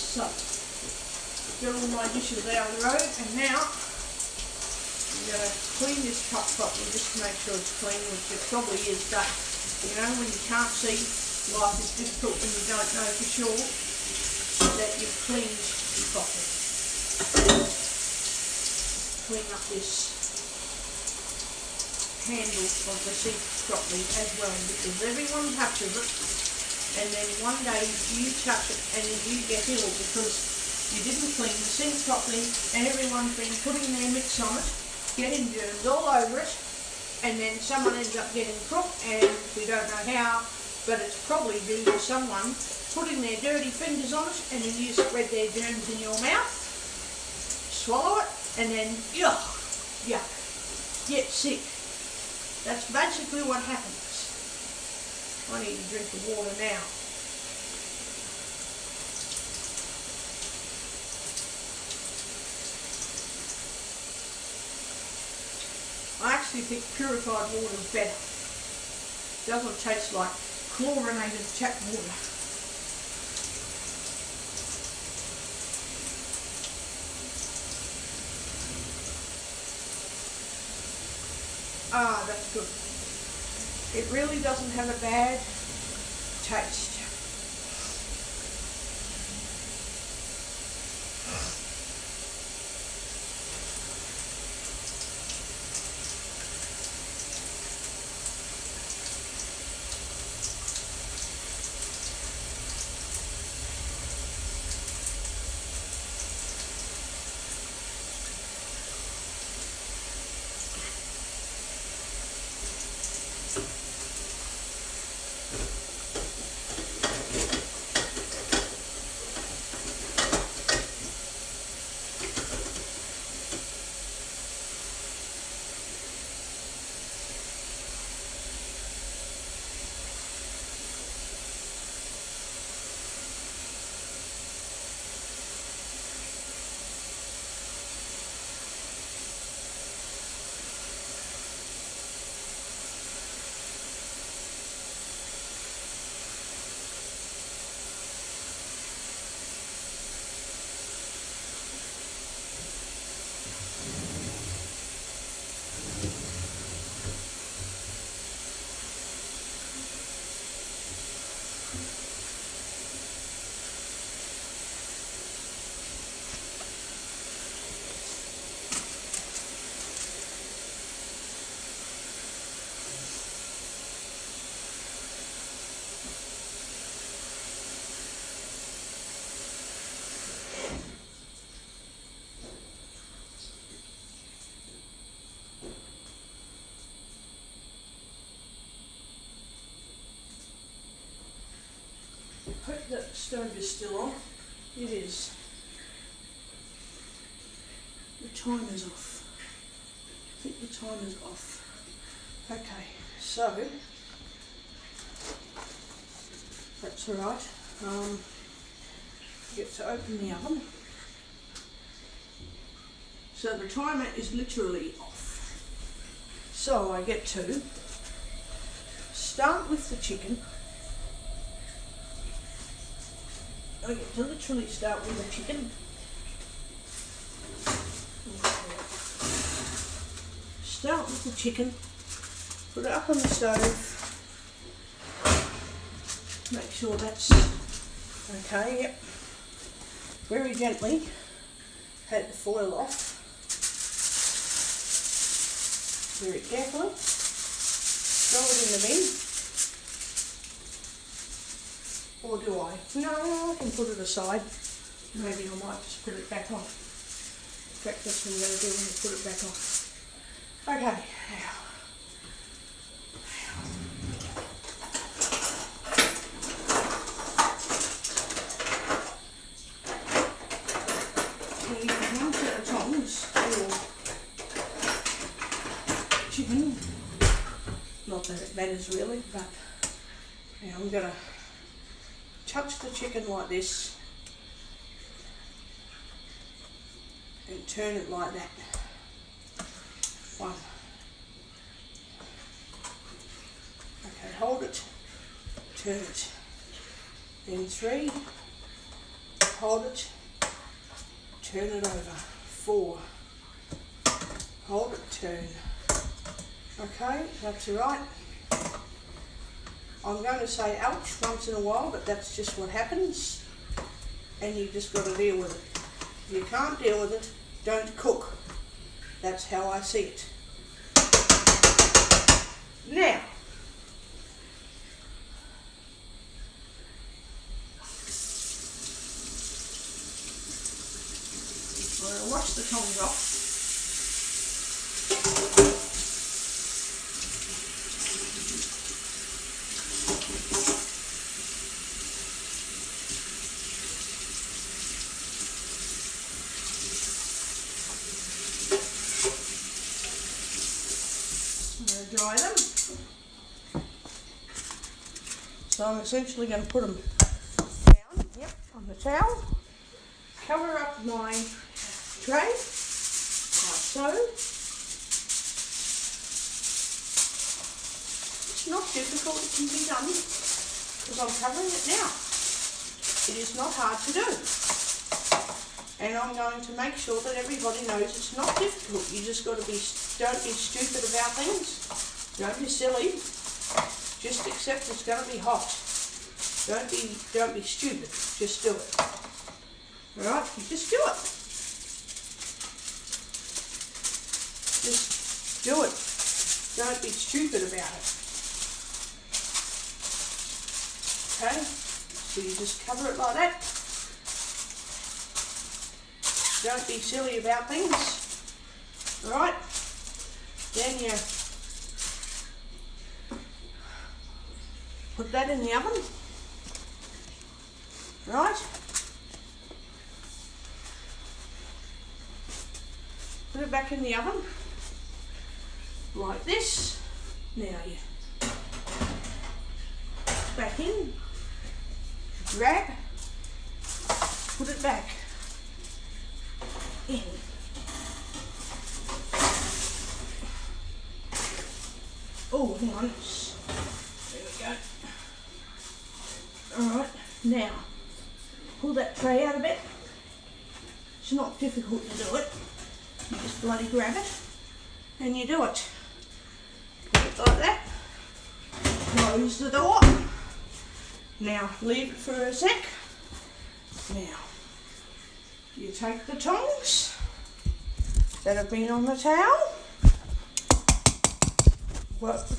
[SPEAKER 2] So, got all my dishes out of the road, and now I'm going to clean this cup properly just to make sure it's clean, which it probably is done. You know, when you can't see, life is difficult when you don't know for sure that you've cleaned properly. Clean up this handle of the sink properly as well, because everyone touches it, and then one day you touch it and you get ill because you didn't clean the sink properly, and everyone's been putting their mitts on it, getting germs all over it, and then someone ends up getting crook, and we don't know how, but it's probably due to someone putting their dirty fingers on it, and then you spread their germs in your mouth, swallow it, and then yuck, get sick. That's basically what happens. I need a drink of water now. I actually think purified water is better. It doesn't taste like chlorinated tap water. Ah, that's good. It really doesn't have a bad taste. Hope that stove is still on. It is. The timer's off. I think the timer's off. Okay, so that's alright. Get to open the oven. So the timer is literally off. So I get to start with the chicken. I get to literally start with the chicken. Start with the chicken, put it up on the stove, make sure that's okay, yep. Very gently, take the foil off, very carefully, throw it in the bin. Or do I? No, I can put it aside. Maybe I might just put it back on. In fact, that's what I'm going to do when I put it back on. Okay. that it matters really, but now I'm going to touch the chicken like this and turn it like that. 1. Okay, hold it, turn it. Then 3, hold it, turn it over. 4, hold it, turn. Okay, that's right. I'm going to say ouch once in a while, but that's just what happens, and you just got to deal with it. If you can't deal with it, don't cook. That's how I see it. Now, I'm going to wash the tongs off. Dry them. So I'm essentially going to put them down, on the towel, cover up my tray, like so. It's not difficult, it can be done, because I'm covering it now. It is not hard to do. And I'm going to make sure that everybody knows it's not difficult. You just got to don't be stupid about things. Don't be silly. Just accept it's going to be hot. Don't be stupid. Just do it. Alright, you just do it. Just do it. Don't be stupid about it. Okay, so you just cover it like that. Don't be silly about things. Alright, then you put that in the oven. Right, put it back in the oven like this. Now you back in, grab, put it back in. Oh, hang on. There we go. Alright, now pull that tray out a bit. It's not difficult to do it. You just bloody grab it and you do it. Put it like that. Close the door. Now leave it for a sec. Now you take the tongs that have been on the towel,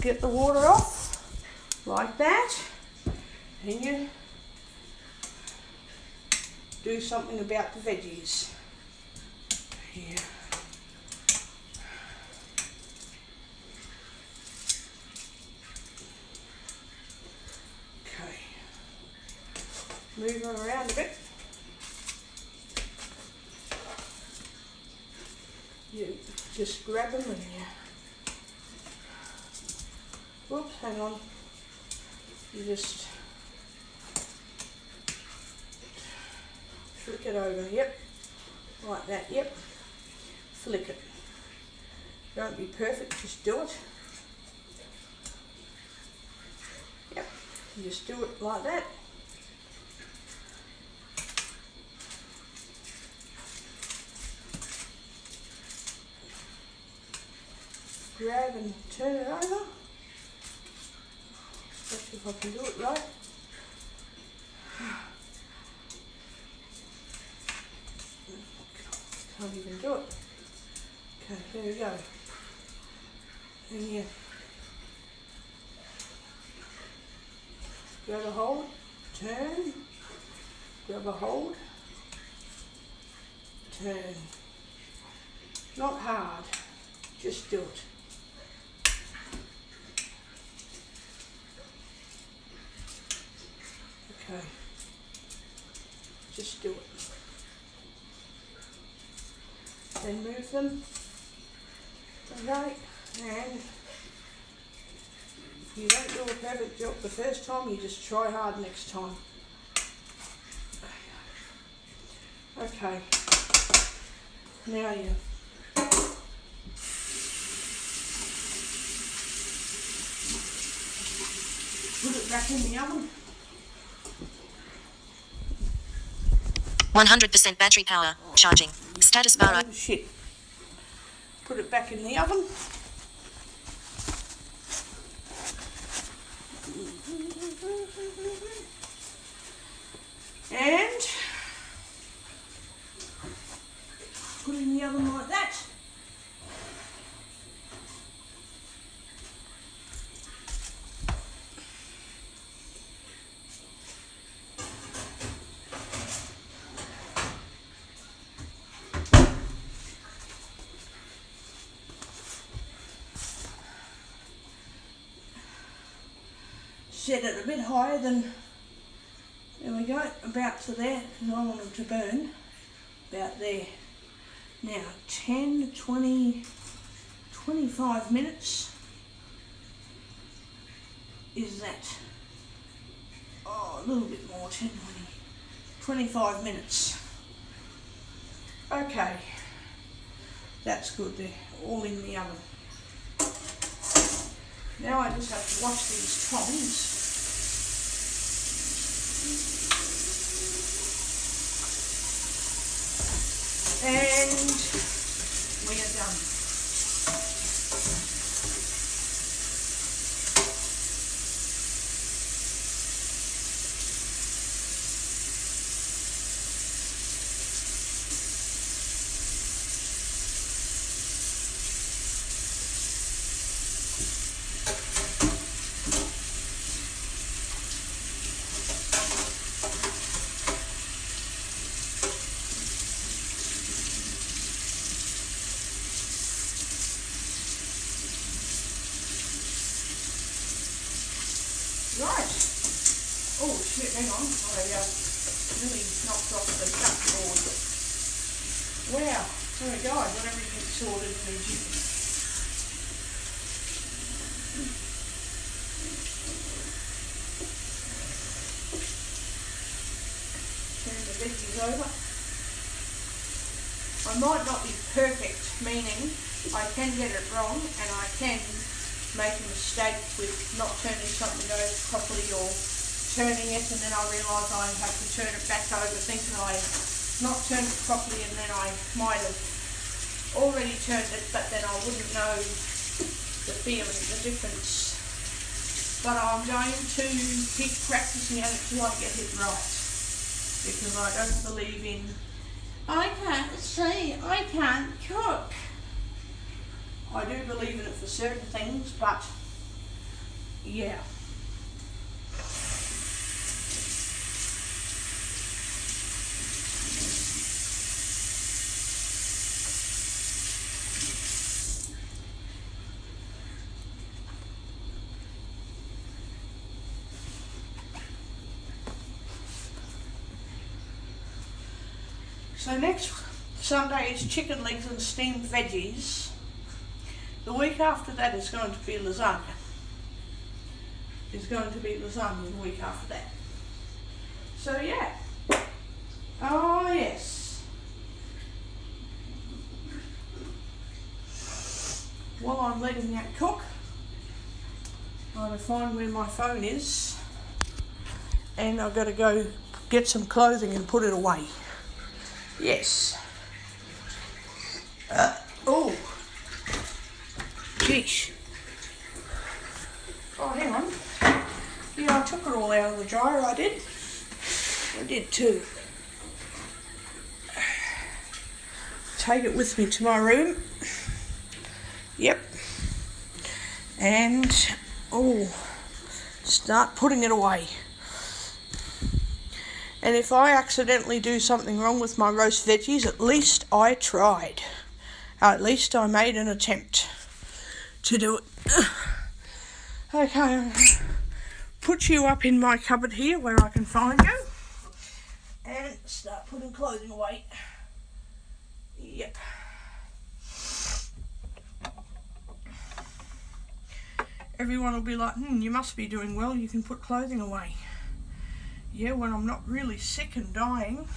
[SPEAKER 2] get the water off like that, and you do something about the veggies. Here. Okay. Move them around a bit. You just grab them and you, whoops, hang on, you just flick it over, yep, like that, yep, flick it. Don't be perfect, just do it. Yep, you just do it like that. Grab and turn it over. Let's see if I can do it right. Can't even do it. Okay, there we go. And you grab a hold, turn, grab a hold, turn. Not hard, just do it. Okay, just do it. Then move them, okay, and If you don't do a perfect job the first time, you just try hard next time. Okay. Now you put it back in the oven.
[SPEAKER 1] 100% battery power. Charging. Status bar.
[SPEAKER 2] Oh shit. Put it back in the oven. And put it in the oven like that. Set it a bit higher than, there we go, about to there, because I want them to burn, about there. Now 10, 20, 25 minutes is that. Oh, a little bit more, 10, 20, 25 minutes. Okay, that's good, they're all in the oven. Now I just have to wash these tongs. And we are done. Right. Oh shit, hang on. I really knocked off the cupboard. Wow. There we go. I got everything sorted in the gym. Turn the veggies over. I might not be perfect, meaning I can get it wrong and I can make a mistake with not turning something over properly or turning it and then I realise I have to turn it back over thinking I not turned it properly and then I might have already turned it but then I wouldn't know the feeling, the difference. But I'm going to keep practising at it till I get it right because I don't believe in I can't see, I can't cook. I do believe in it for certain things, but yeah. So next Sunday is chicken legs and steamed veggies. The week after that is going to be lasagna. It's going to be lasagna the week after that. So yeah. Oh yes. While I'm letting that cook, I'm going to find where my phone is and I've got to go get some clothing and put it away. Yes. Oh. Geesh. Oh, hang on. Yeah, I took it all out of the dryer, I did. I did too. Take it with me to my room. Yep. And, start putting it away. And if I accidentally do something wrong with my roast veggies, at least I tried. At least I made an attempt to do it. Okay, put you up in my cupboard here where I can find you. And start putting clothing away. Yep. everyone will be like, you must be doing well, you can put clothing away. Yeah, when I'm not really sick and dying,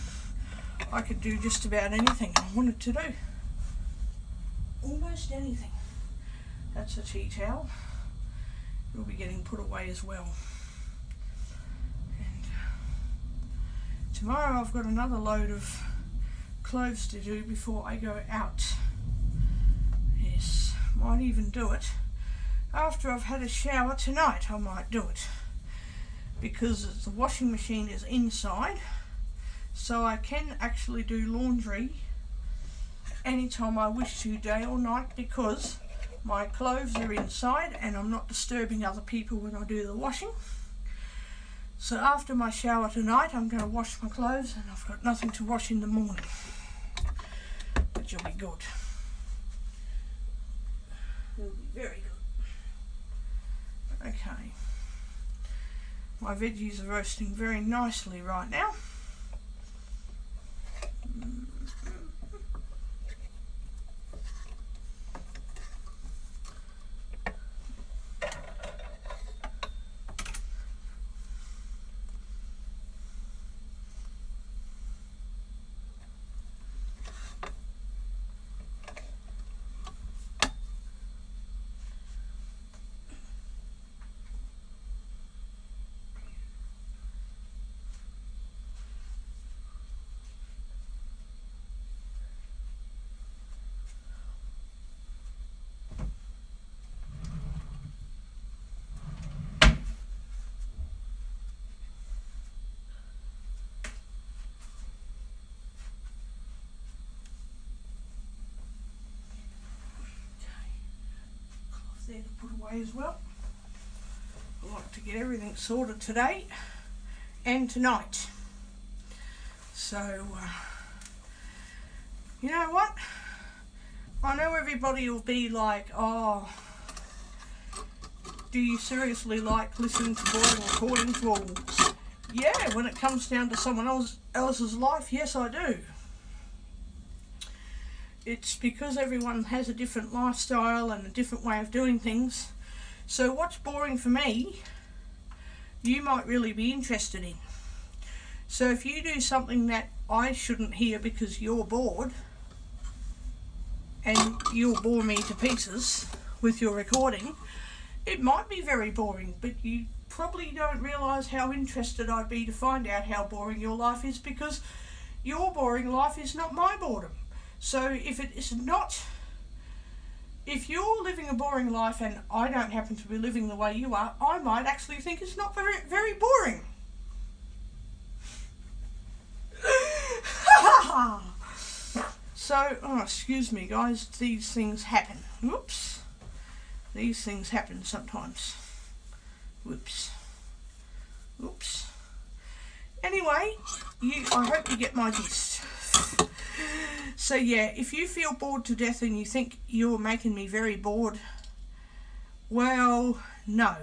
[SPEAKER 2] I could do just about anything I wanted to do. Almost anything. That's a tea towel. It'll be getting put away as well. And tomorrow I've got another load of clothes to do before I go out. Yes, might even do it after I've had a shower tonight. I might do it because the washing machine is inside, so I can actually do laundry anytime I wish to, day or night, because my clothes are inside and I'm not disturbing other people when I do the washing. So after my shower tonight, I'm going to wash my clothes, and I've got nothing to wash in the morning, which will be good. It'll be very good. Okay. My veggies are roasting very nicely right now. There to put away as well. I like to get everything sorted today and tonight. So, you know what? I know everybody will be like, oh, do you seriously like listening to boring recordings? Well, yeah, when it comes down to someone else's life, yes I do. It's because everyone has a different lifestyle and a different way of doing things. So what's boring for me, you might really be interested in. So if you do something that I shouldn't hear because you're bored, and you'll bore me to pieces with your recording, it might be very boring, but you probably don't realise how interested I'd be to find out how boring your life is, because your boring life is not my boredom. So if you're living a boring life and I don't happen to be living the way you are, I might actually think it's not very, very boring. So, excuse me guys, these things happen. Whoops. These things happen sometimes. Whoops. Oops. Anyway, I hope you get my gist. So yeah, if you feel bored to death and you think you're making me very bored, well, no.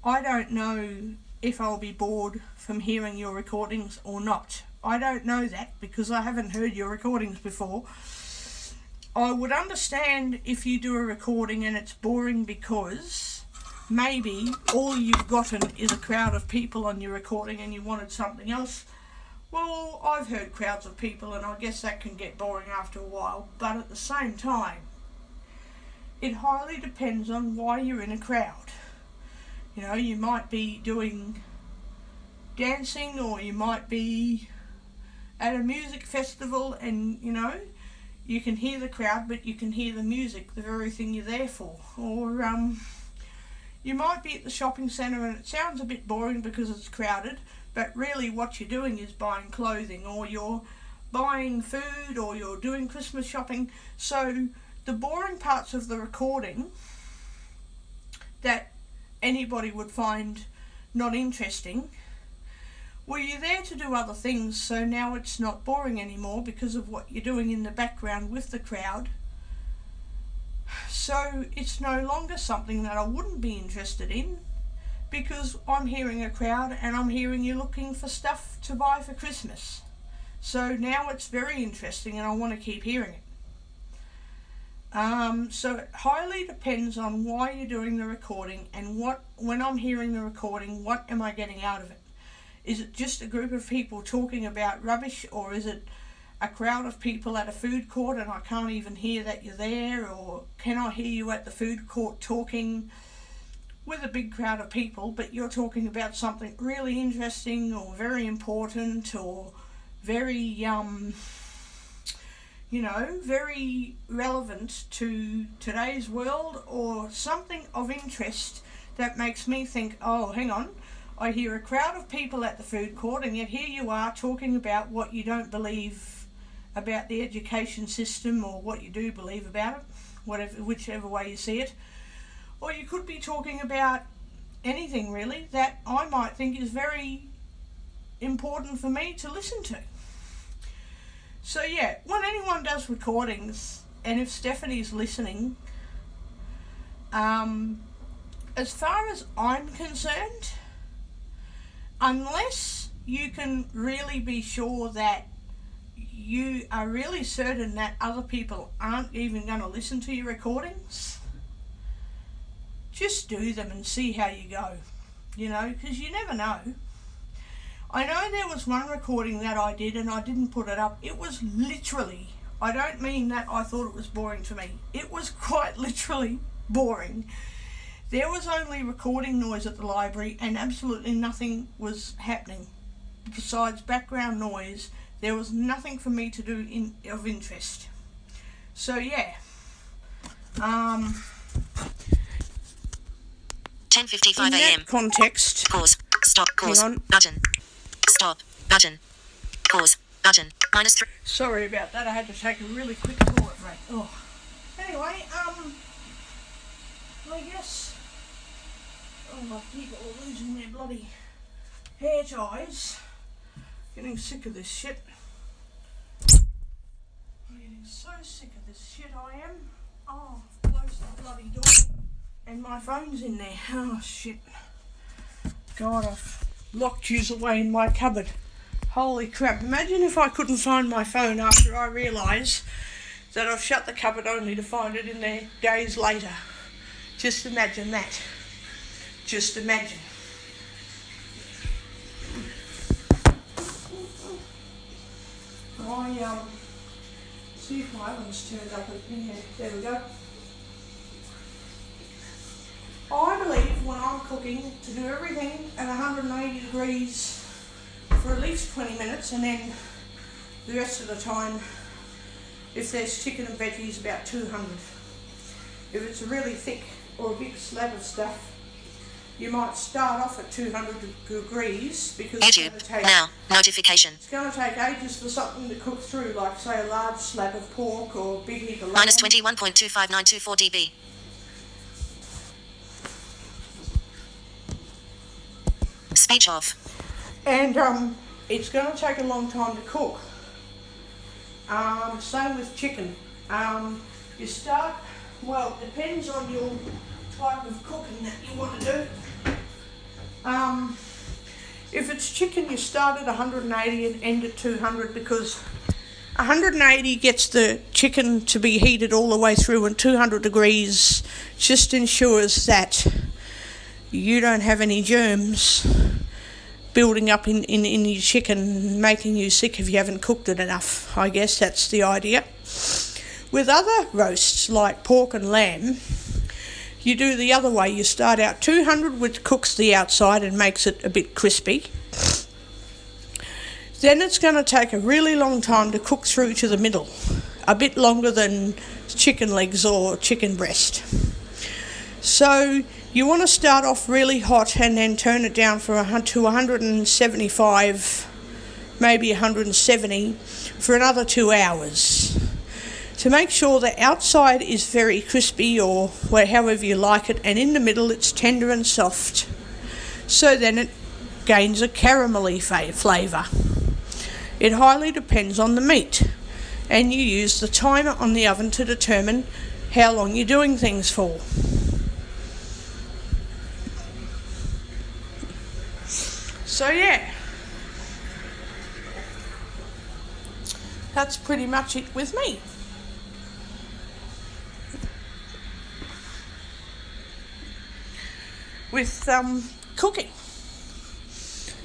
[SPEAKER 2] I don't know if I'll be bored from hearing your recordings or not. I don't know that because I haven't heard your recordings before. I would understand if you do a recording and it's boring because maybe all you've gotten is a crowd of people on your recording and you wanted something else. Well, I've heard crowds of people and I guess that can get boring after a while, but at the same time, it highly depends on why you're in a crowd. You know, you might be doing dancing, or you might be at a music festival and, you know, you can hear the crowd but you can hear the music, the very thing you're there for. Or you might be at the shopping centre and it sounds a bit boring because it's crowded, but really what you're doing is buying clothing, or you're buying food, or you're doing Christmas shopping. So the boring parts of the recording that anybody would find not interesting, well, you're there to do other things, so now it's not boring anymore because of what you're doing in the background with the crowd. So it's no longer something that I wouldn't be interested in, because I'm hearing a crowd and I'm hearing you looking for stuff to buy for Christmas. So now it's very interesting and I want to keep hearing it. So it highly depends on why you're doing the recording and when I'm hearing the recording, what am I getting out of it? Is it just a group of people talking about rubbish, or is it a crowd of people at a food court and I can't even hear that you're there? Or can I hear you at the food court talking with a big crowd of people, but you're talking about something really interesting or very important or very, very relevant to today's world, or something of interest that makes me think, oh, hang on, I hear a crowd of people at the food court and yet here you are talking about what you don't believe about the education system, or what you do believe about it, whichever way you see it. Or you could be talking about anything really that I might think is very important for me to listen to. So yeah, when anyone does recordings, and if Stephanie's listening, as far as I'm concerned, unless you can really be sure that you are really certain that other people aren't even going to listen to your recordings, just do them and see how you go, because you never know. I know there was one recording that I did and I didn't put it up. It was literally, I don't mean that I thought it was boring to me. It was quite literally boring. There was only recording noise at the library and absolutely nothing was happening. Besides background noise, there was nothing for me to do of interest. So yeah.
[SPEAKER 1] 10:55
[SPEAKER 2] in
[SPEAKER 1] a.m.
[SPEAKER 2] that context,
[SPEAKER 1] Pause. Stop. Pause.
[SPEAKER 2] hang on.
[SPEAKER 1] Button. Stop. Button. Pause. Button. -3.
[SPEAKER 2] Sorry about that. I had to take a really quick toilet break. Oh. Anyway, I guess my people are losing their bloody hair ties. Getting sick of this shit. I'm getting so sick of this shit, I am. Oh, I've closed the bloody door and my phone's in there. Oh shit. God, I've locked yous away in my cupboard. Holy crap. Imagine if I couldn't find my phone after I realise that I've shut the cupboard only to find it in there days later. Just imagine that. Just imagine. See if my oven's turned up in here. There we go. I believe when I'm cooking to do everything at 180 degrees for at least 20 minutes, and then the rest of the time, if there's chicken and veggies, about 200. If it's really thick or a big slab of stuff, you might start off at 200 degrees because
[SPEAKER 1] YouTube. Now. Notification.
[SPEAKER 2] It's going to take ages for something to cook through, like say a large slab of pork or a big heap of lamb.
[SPEAKER 1] -21.25924 dB. Speech off.
[SPEAKER 2] And it's going to take a long time to cook. Same with chicken. You start, well, it depends on your type of cooking that you want to do. If it's chicken, you start at 180 and end at 200, because 180 gets the chicken to be heated all the way through, and 200 degrees just ensures that you don't have any germs building up in your chicken, making you sick if you haven't cooked it enough. I guess that's the idea. With other roasts like pork and lamb, you do the other way. You start out 200, which cooks the outside and makes it a bit crispy. Then it's going to take a really long time to cook through to the middle, a bit longer than chicken legs or chicken breast. So you want to start off really hot and then turn it down to 175, maybe 170 for another 2 hours, to make sure the outside is very crispy, or however you like it, and in the middle it's tender and soft. So then it gains a caramelly flavour. It highly depends on the meat, and you use the timer on the oven to determine how long you're doing things for. So yeah, that's pretty much it with me. with cooking.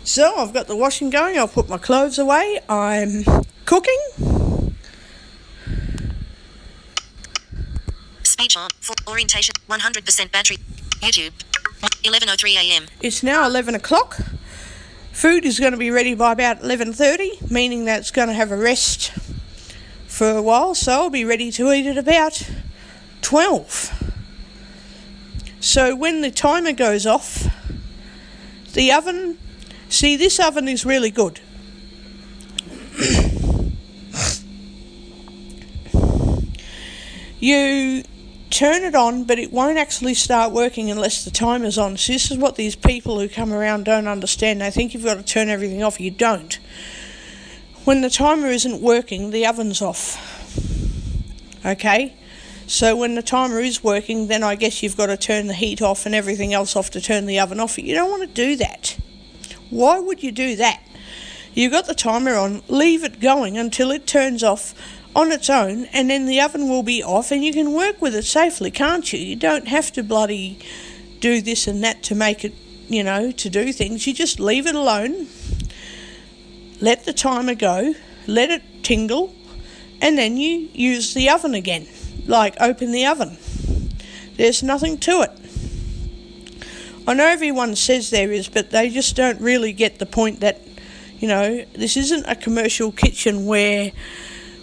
[SPEAKER 2] So I've got the washing going, I'll put my clothes away, I'm cooking.
[SPEAKER 1] Speech on. Full orientation. 100% battery. YouTube. 11:03 a.m.
[SPEAKER 2] It's now 11 o'clock. Food is going to be ready by about 11:30, meaning that it's going to have a rest for a while, so I'll be ready to eat at about 12. So when the timer goes off, the oven, see, this oven is really good. You turn it on, but it won't actually start working unless the timer's on. So this is what these people who come around don't understand. They think you've got to turn everything off. You don't. When the timer isn't working, the oven's off. Okay? So when the timer is working, then I guess you've got to turn the heat off and everything else off to turn the oven off. You don't want to do that. Why would you do that? You've got the timer on, leave it going until it turns off on its own, and then the oven will be off and you can work with it safely, can't you? You don't have to bloody do this and that to make it, to do things. You just leave it alone, let the timer go, let it tingle, and then you use the oven again. Like, open the oven. There's nothing to it. I know everyone says there is, but they just don't really get the point that, this isn't a commercial kitchen where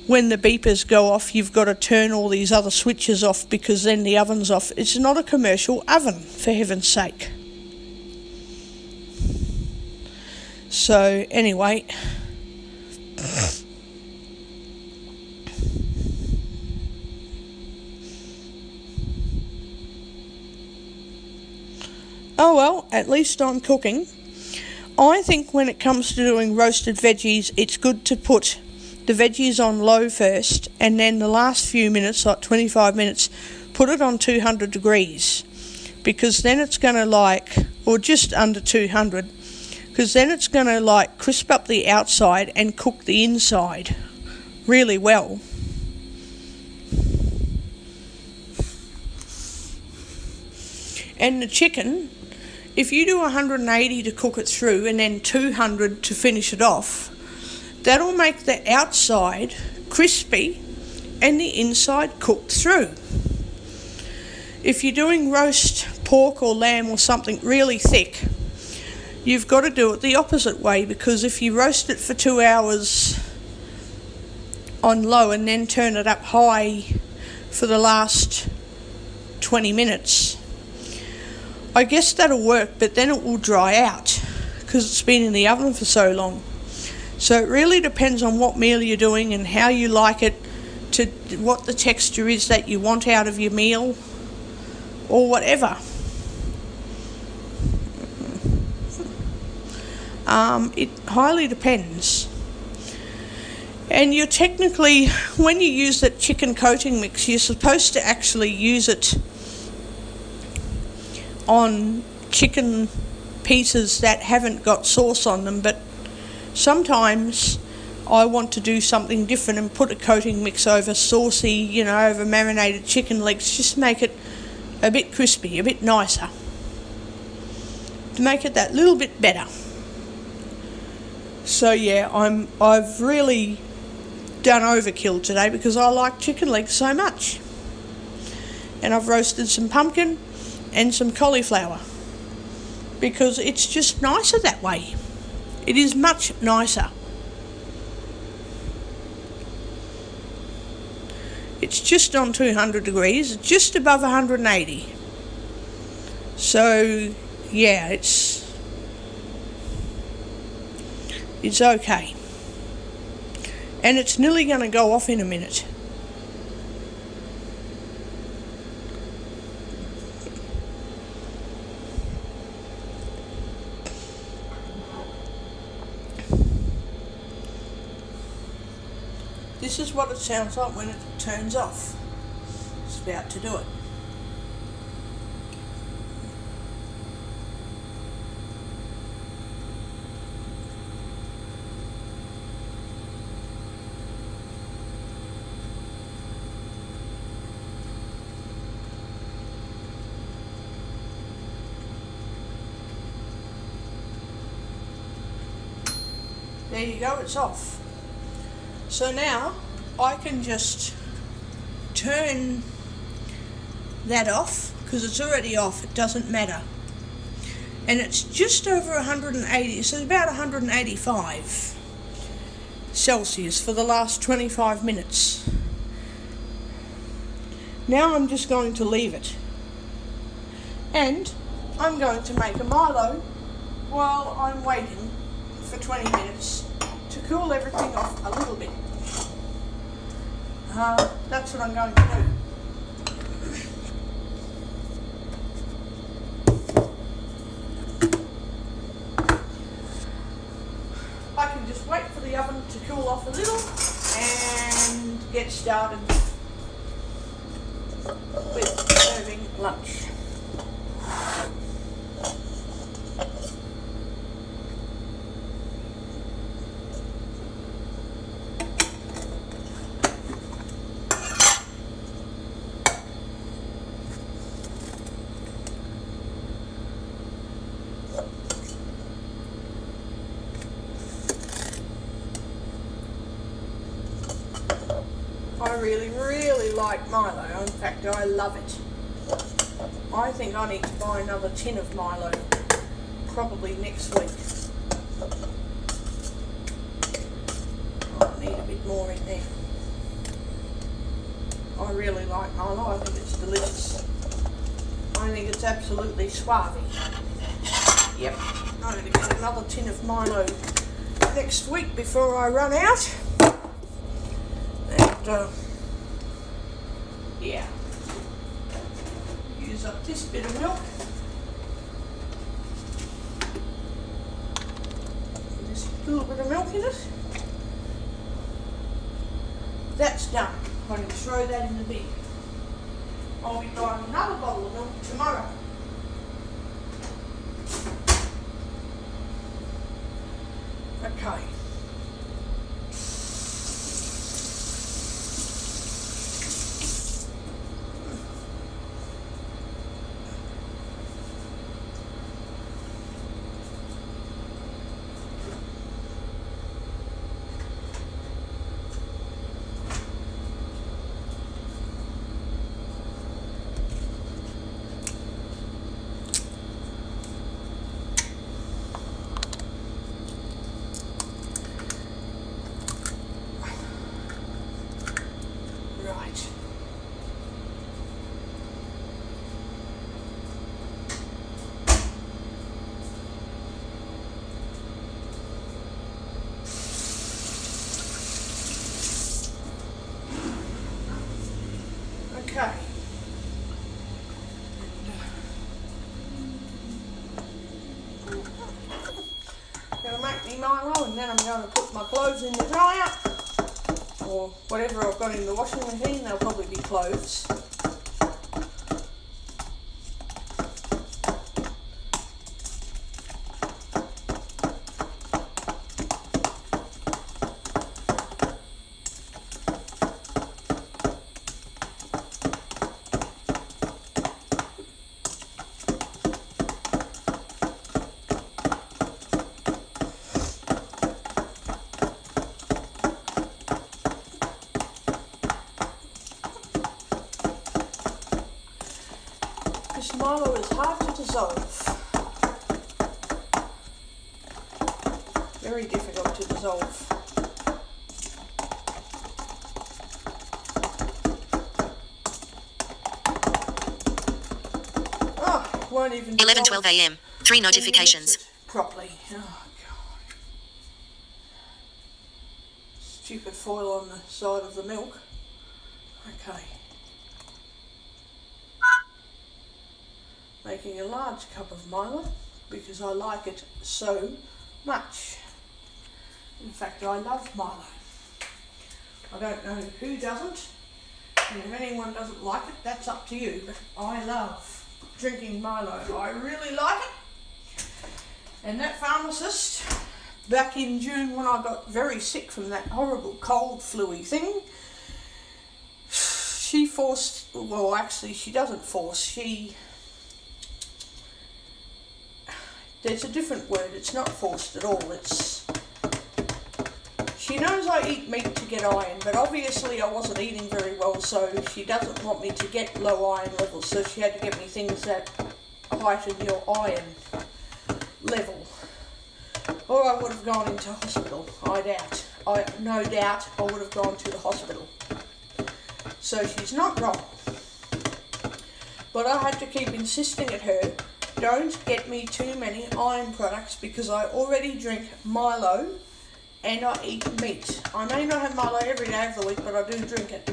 [SPEAKER 2] when the beepers go off, you've got to turn all these other switches off because then the oven's off. It's not a commercial oven, for heaven's sake. So, anyway. Oh well, at least I'm cooking. I think when it comes to doing roasted veggies, it's good to put the veggies on low first, and then the last few minutes, like 25 minutes, put it on 200 degrees, because then it's going to or just under 200, because then it's going to crisp up the outside and cook the inside really well. And the chicken, if you do 180 to cook it through and then 200 to finish it off, that'll make the outside crispy and the inside cooked through. If you're doing roast pork or lamb or something really thick, you've got to do it the opposite way, because if you roast it for 2 hours on low and then turn it up high for the last 20 minutes, I guess that'll work, but then it will dry out because it's been in the oven for so long. So it really depends on what meal you're doing and how you like it, to what the texture is that you want out of your meal or whatever. It highly depends. And you're technically, when you use that chicken coating mix, you're supposed to actually use it on chicken pieces that haven't got sauce on them, but sometimes I want to do something different and put a coating mix over saucy, over marinated chicken legs, just make it a bit crispy, a bit nicer, to make it that little bit better. So yeah, I've really done overkill today because I like chicken legs so much. And I've roasted some pumpkin and some cauliflower because it's just nicer that way. It is much nicer. It's just on 200 degrees, just above 180. So, yeah, it's okay. And it's nearly going to go off in a minute. This is what it sounds like when it turns off. It's about to do it. There you go, it's off. So now I can just turn that off because it's already off, it doesn't matter. And it's just over 180, so it's about 185 Celsius for the last 25 minutes. Now I'm just going to leave it. And I'm going to make a Milo while I'm waiting for 20 minutes to cool everything off a little bit. That's what I'm going to do. I can just wait for the oven to cool off a little and get started with serving lunch. I really like Milo. In fact, I love it. I think I need to buy another tin of Milo, probably next week. I need a bit more in there. I really like Milo. I think it's delicious. I think it's absolutely suave. Yep, I'm going to get another tin of Milo next week before I run out. And yeah, use up this bit of milk. Just a little bit of milk in it. That's done. I can throw that in the bin. I'll be buying another bottle of milk tomorrow. Okay. Right. Okay. Gonna make me Milo, and then I'm going to put my clothes in the dryer, or whatever I've got in the washing machine. They'll probably be clothes. This Milo is hard to dissolve. Very difficult to dissolve. Oh, won't even
[SPEAKER 1] 11:12 a.m. 3 notifications.
[SPEAKER 2] Properly. Oh God. Stupid foil on the side of the milk. Okay. Making a large cup of Milo because I like it so much. In fact, I love Milo. I don't know who doesn't, and if anyone doesn't like it, that's up to you, but I love drinking Milo. I really like it. And that pharmacist, back in June when I got very sick from that horrible cold flu-y thing, she forced, well actually she doesn't force, there's a different word, it's not forced at all, it's she knows I eat meat to get iron, but obviously I wasn't eating very well, so she doesn't want me to get low iron levels, so she had to get me things that heighten your iron level. Or I would have gone into hospital, no doubt I would have gone to the hospital. So she's not wrong. But I had to keep insisting at her, don't get me too many iron products because I already drink Milo and I eat meat. I may not have Milo every day of the week, but I do drink it.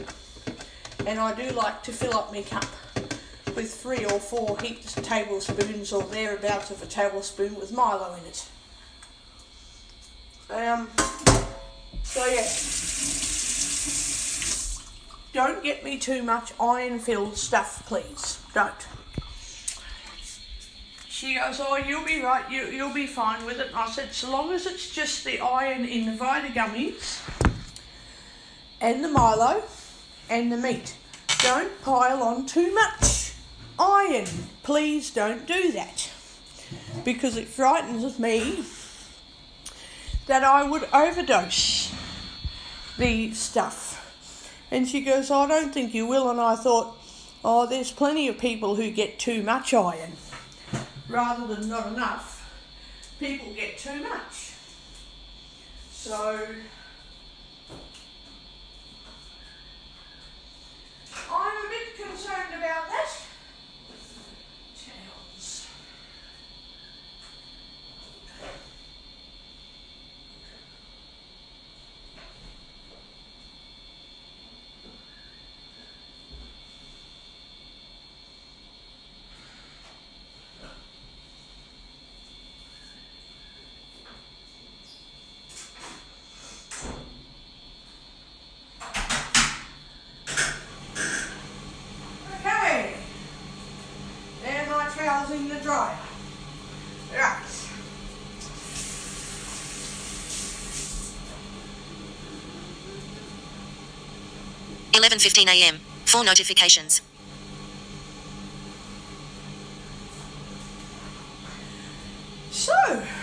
[SPEAKER 2] And I do like to fill up my cup with 3 or 4 heaped tablespoons or thereabouts of a tablespoon with Milo in it. So yeah, don't get me too much iron-filled stuff, please. Don't. She goes, oh, you'll be right, you'll be fine with it. And I said, so long as it's just the iron in the Vita gummies and the Milo and the meat. Don't pile on too much iron. Please don't do that. Because it frightens me that I would overdose the stuff. And she goes, I don't think you will. And I thought, oh, there's plenty of people who get too much iron. Rather than not enough, people get too much. So, I'm a bit concerned about that. Towels. Okay. There are my towels in the dryer. Right.
[SPEAKER 1] $11:15 a.m. 4 notifications.
[SPEAKER 2] So,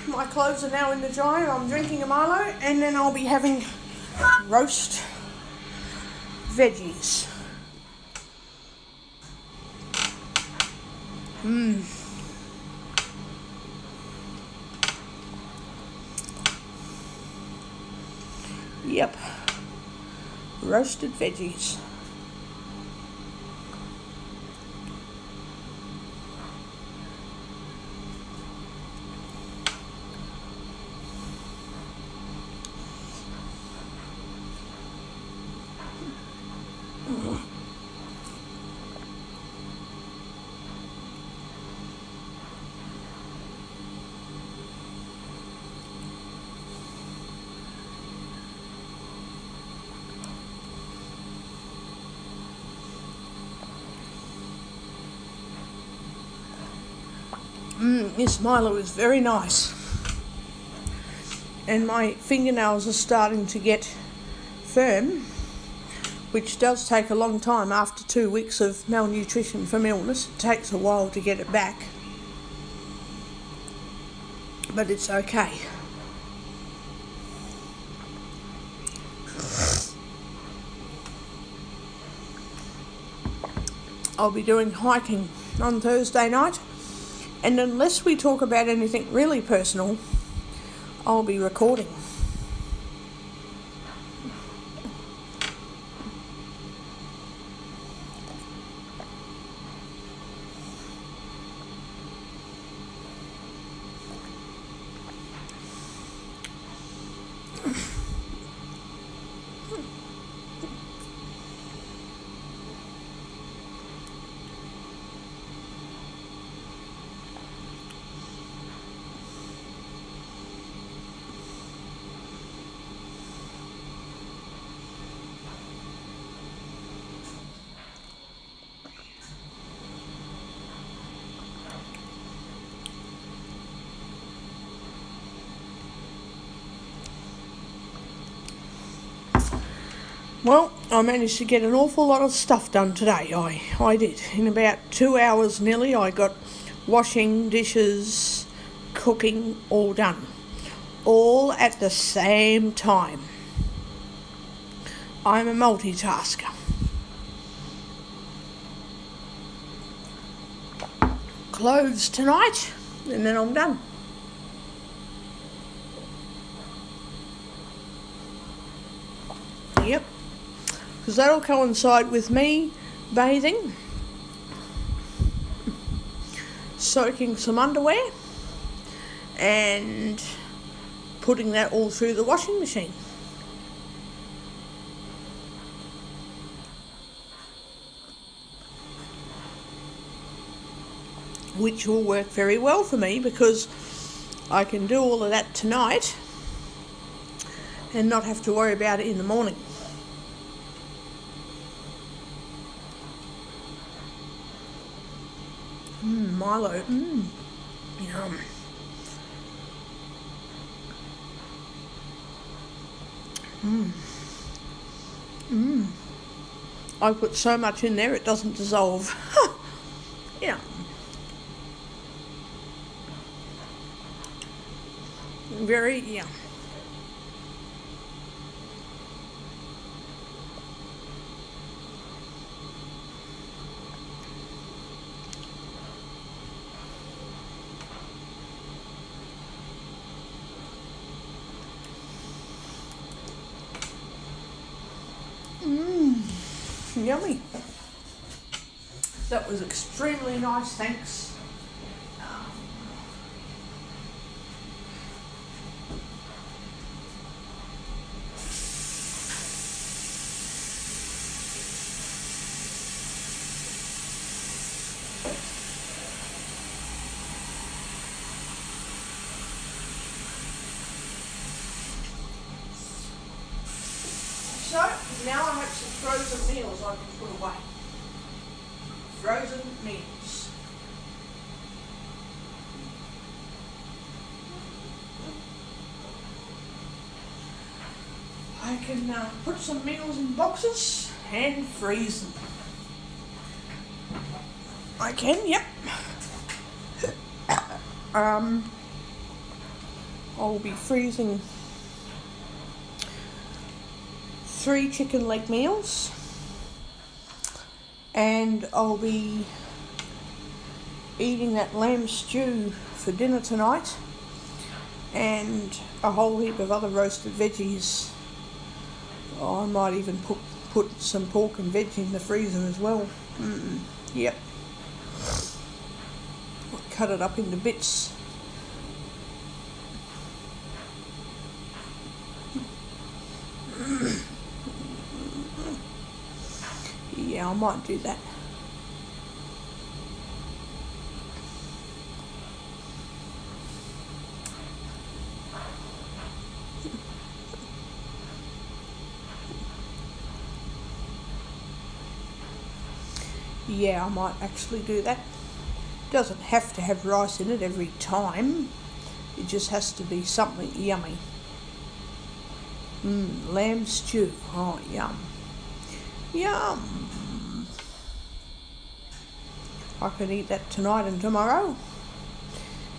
[SPEAKER 2] my clothes are now in the dryer. I'm drinking a Milo and then I'll be having roast veggies. Yep. Roasted veggies. This Milo is very nice. And my fingernails are starting to get firm, which does take a long time after 2 weeks of malnutrition from illness. It takes a while to get it back. But it's okay. I'll be doing hiking on Thursday night. And unless we talk about anything really personal, I'll be recording. Well, I managed to get an awful lot of stuff done today. I did. In about 2 hours nearly, I got washing, dishes, cooking, all done. All at the same time. I'm a multitasker. Clothes tonight, and then I'm done. Yep, because that'll coincide with me bathing, soaking some underwear, and putting that all through the washing machine. Which will work very well for me because I can do all of that tonight and not have to worry about it in the morning. Milo, yum. I put so much in there it doesn't dissolve. Yeah. Very, yeah. Yummy. That was extremely nice, thanks. So, now I have some frozen meals I can put away. Frozen meals. I can put some meals in boxes and freeze them. I can, yep. I'll be freezing 3 chicken leg meals, and I'll be eating that lamb stew for dinner tonight, and a whole heap of other roasted veggies. I might even put some pork and veg in the freezer as well. Yep. I'll cut it up into bits. Yeah, I might do that. Yeah, I might actually do that. Doesn't have to have rice in it every time. It just has to be something yummy. Lamb stew. Oh, yum. Yum. I can eat that tonight and tomorrow.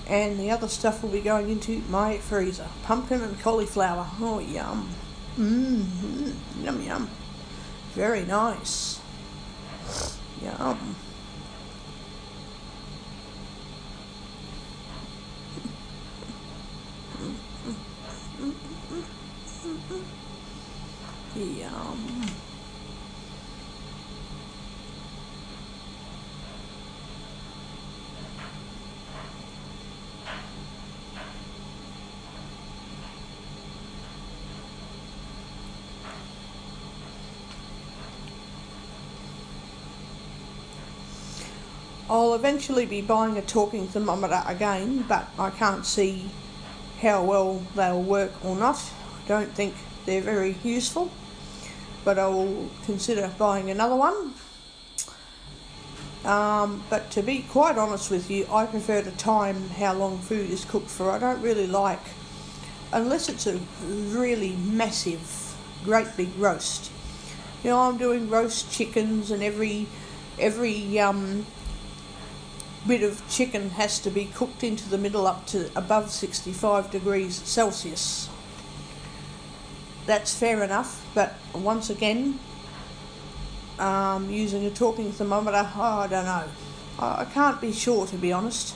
[SPEAKER 2] And the other stuff will be going into my freezer. Pumpkin and cauliflower. Oh, yum. Yum, yum. Very nice. Yum. Yum. I'll eventually be buying a talking thermometer again, but I can't see how well they'll work or not. I don't think they're very useful, but I will consider buying another one. But to be quite honest with you, I prefer to time how long food is cooked for. I don't really like, unless it's a really massive, great big roast. You know, I'm doing roast chickens, and every bit of chicken has to be cooked into the middle up to above 65 degrees Celsius. that's fair enough, but once again, using a talking thermometer, I don't know. I can't be sure, to be honest.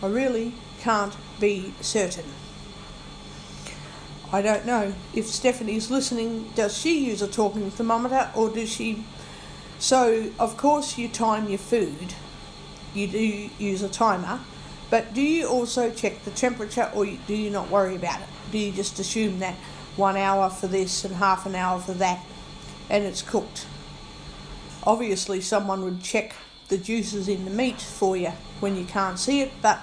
[SPEAKER 2] I really can't be certain. I don't know if Stephanie's listening. Does she use a talking thermometer, or does she? So, of course, you time your food. You do use a timer, but do you also check the temperature, or do you not worry about it? Do you just assume that 1 hour for this and half an hour for that, and it's cooked? Obviously, someone would check the juices in the meat for you when you can't see it, but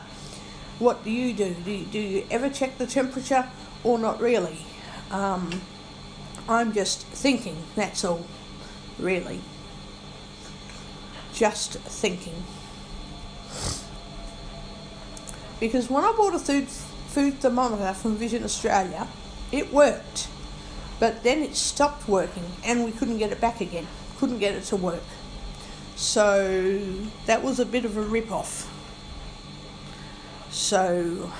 [SPEAKER 2] what do you do? Do you ever check the temperature, or not really? I'm just thinking, that's all, really. Just thinking. Because when I bought a food thermometer from Vision Australia, it worked, but then it stopped working and we couldn't get it back again. Couldn't get it to work. So that was a bit of a rip-off. So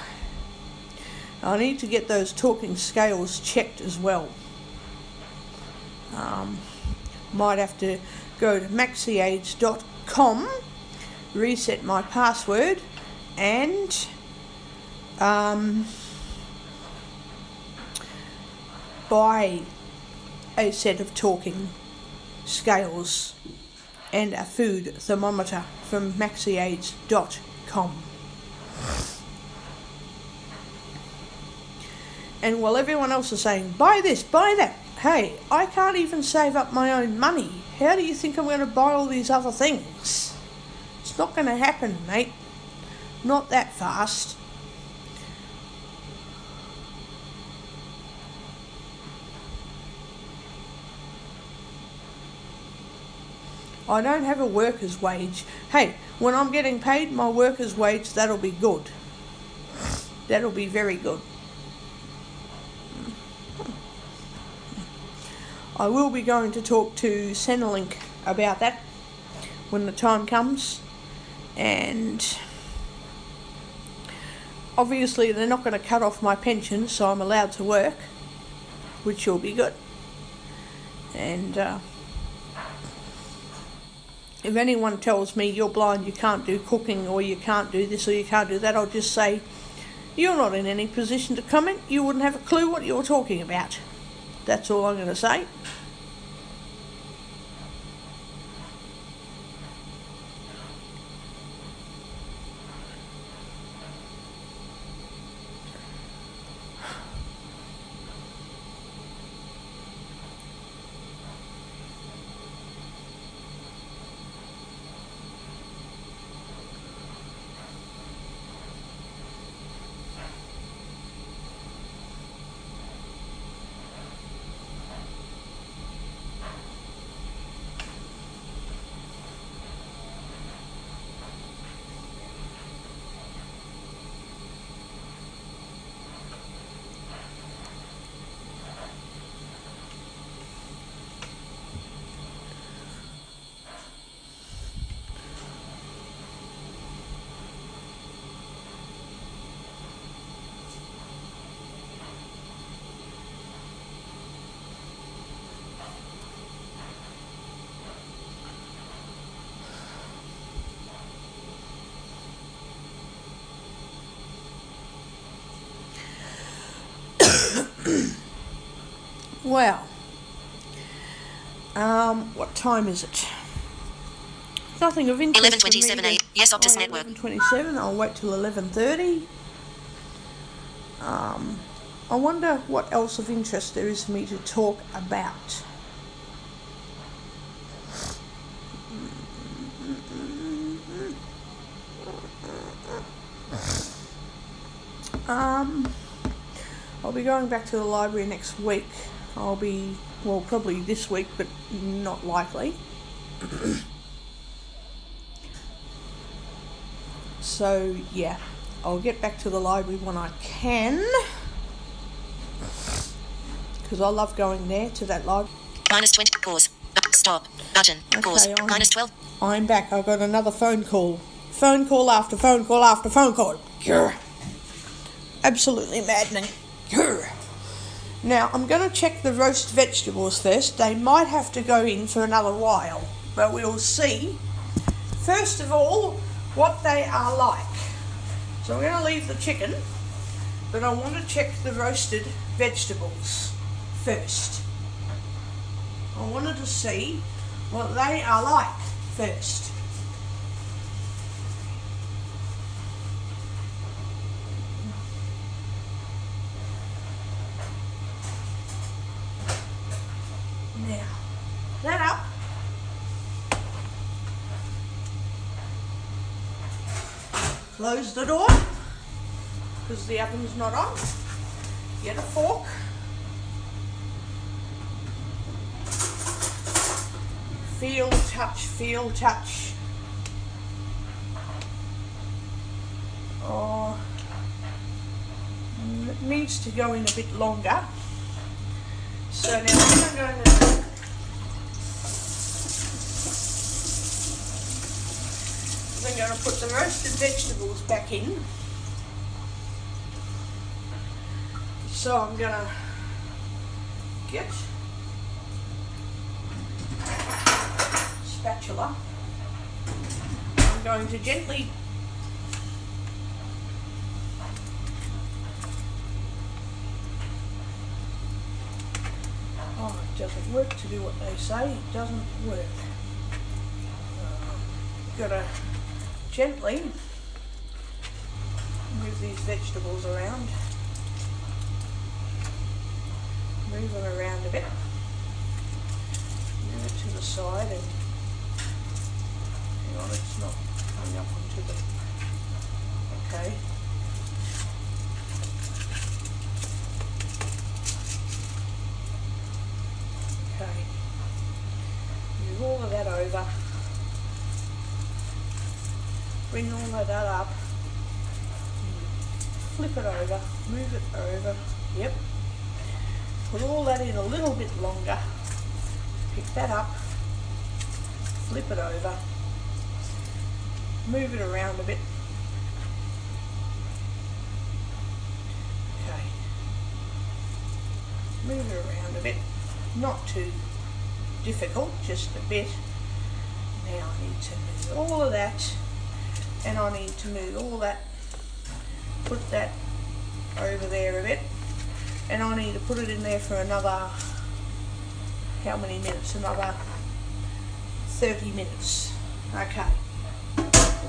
[SPEAKER 2] I need to get those talking scales checked as well. Might have to go to maxiaids.com, reset my password, and buy a set of talking scales and a food thermometer from maxiaids.com. And while everyone else is saying, buy this, buy that, hey, I can't even save up my own money. How do you think I'm going to buy all these other things? It's not going to happen, mate. Not that fast. I don't have a worker's wage. Hey, when I'm getting paid my worker's wage, that'll be good. That'll be very good. I will be going to talk to Centrelink about that when the time comes, and obviously they're not going to cut off my pension, so I'm allowed to work, which will be good. And if anyone tells me you're blind, you can't do cooking, or you can't do this or you can't do that, I'll just say, you're not in any position to comment. You wouldn't have a clue what you're talking about. That's all I'm going to say. Well, what time is it? Nothing of interest.
[SPEAKER 1] 11:27 a.m. Yes, Optus Network.
[SPEAKER 2] 11:27. I'll wait till 11:30. I wonder what else of interest there is for me to talk about. I'll be going back to the library next week. I'll be, well, probably this week, but not likely. So, yeah, I'll get back to the library when I can, because I love going there to that library.
[SPEAKER 1] -20, pause, stop, button, pause,
[SPEAKER 2] Okay,
[SPEAKER 1] -12.
[SPEAKER 2] I'm back. I've got another phone call. Phone call after phone call after phone call. Grr. Absolutely maddening. Grr. Now I'm going to check the roast vegetables first. They might have to go in for another while, but we'll see. First of all, what they are like. So I'm going to leave the chicken, but I want to check the roasted vegetables first. I wanted to see what they are like first. Now, that up. Close the door because the oven's not on. Get a fork. Feel, touch. Oh, it needs to go in a bit longer. So now I'm going to put the roasted vegetables back in. So I'm going to get spatula. I'm going to gently it doesn't work to do what they say. It doesn't work. Got to gently move these vegetables around. Move them around a bit. Move it to the side and hang on, it's not coming up onto the. Okay. Okay. Move all of that over. Bring all of that up. Flip it over. Move it over. Yep. Put all that in a little bit longer. Pick that up. Flip it over. Move it around a bit. Okay. Move it around a bit. Not too difficult, just a bit. Now I need to move all of that, and I need to move all that, put that over there a bit, and I need to put it in there for another, how many minutes? Another 30 minutes. Okay.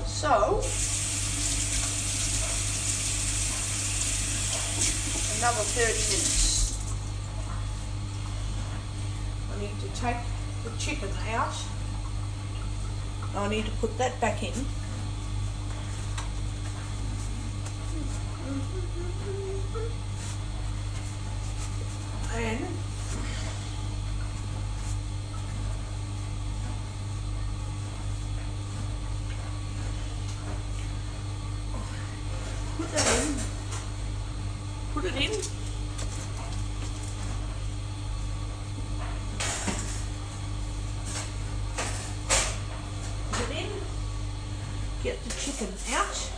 [SPEAKER 2] So, another 30 minutes. I need to take the chicken out. I need to put that back in. And put that in. Put it in. Put it in. Get the chicken out.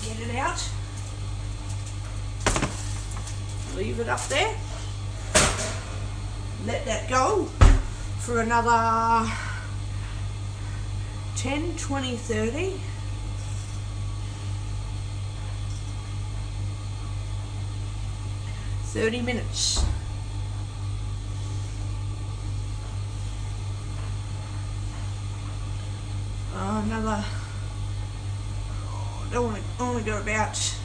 [SPEAKER 2] Get it out. Leave it up there. Let that go for another 10, 20, 30. 30 minutes. Another, I want to go about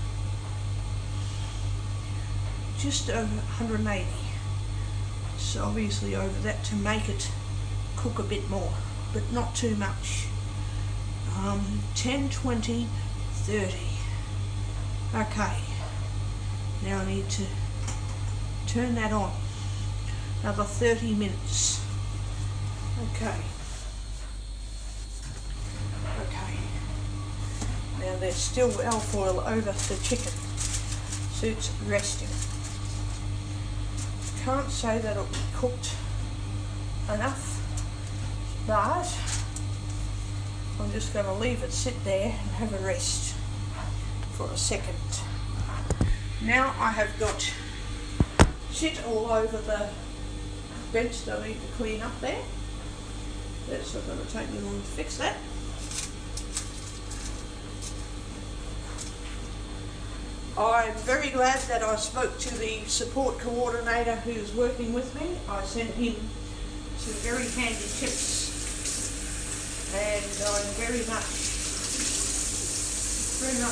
[SPEAKER 2] just over 180. So obviously over that to make it cook a bit more, but not too much. 10, 20, 30. Okay. Now I need to turn that on. Another 30 minutes. Okay. Now there's still alfoil over the chicken, so it's resting. Can't say that it'll be cooked enough, but I'm just going to leave it sit there and have a rest for a second. Now I have got shit all over the bench that I need to clean up there. That's not going to take me long to fix that. I'm very glad that I spoke to the support coordinator who's working with me. I sent him some very handy tips, and I'm very much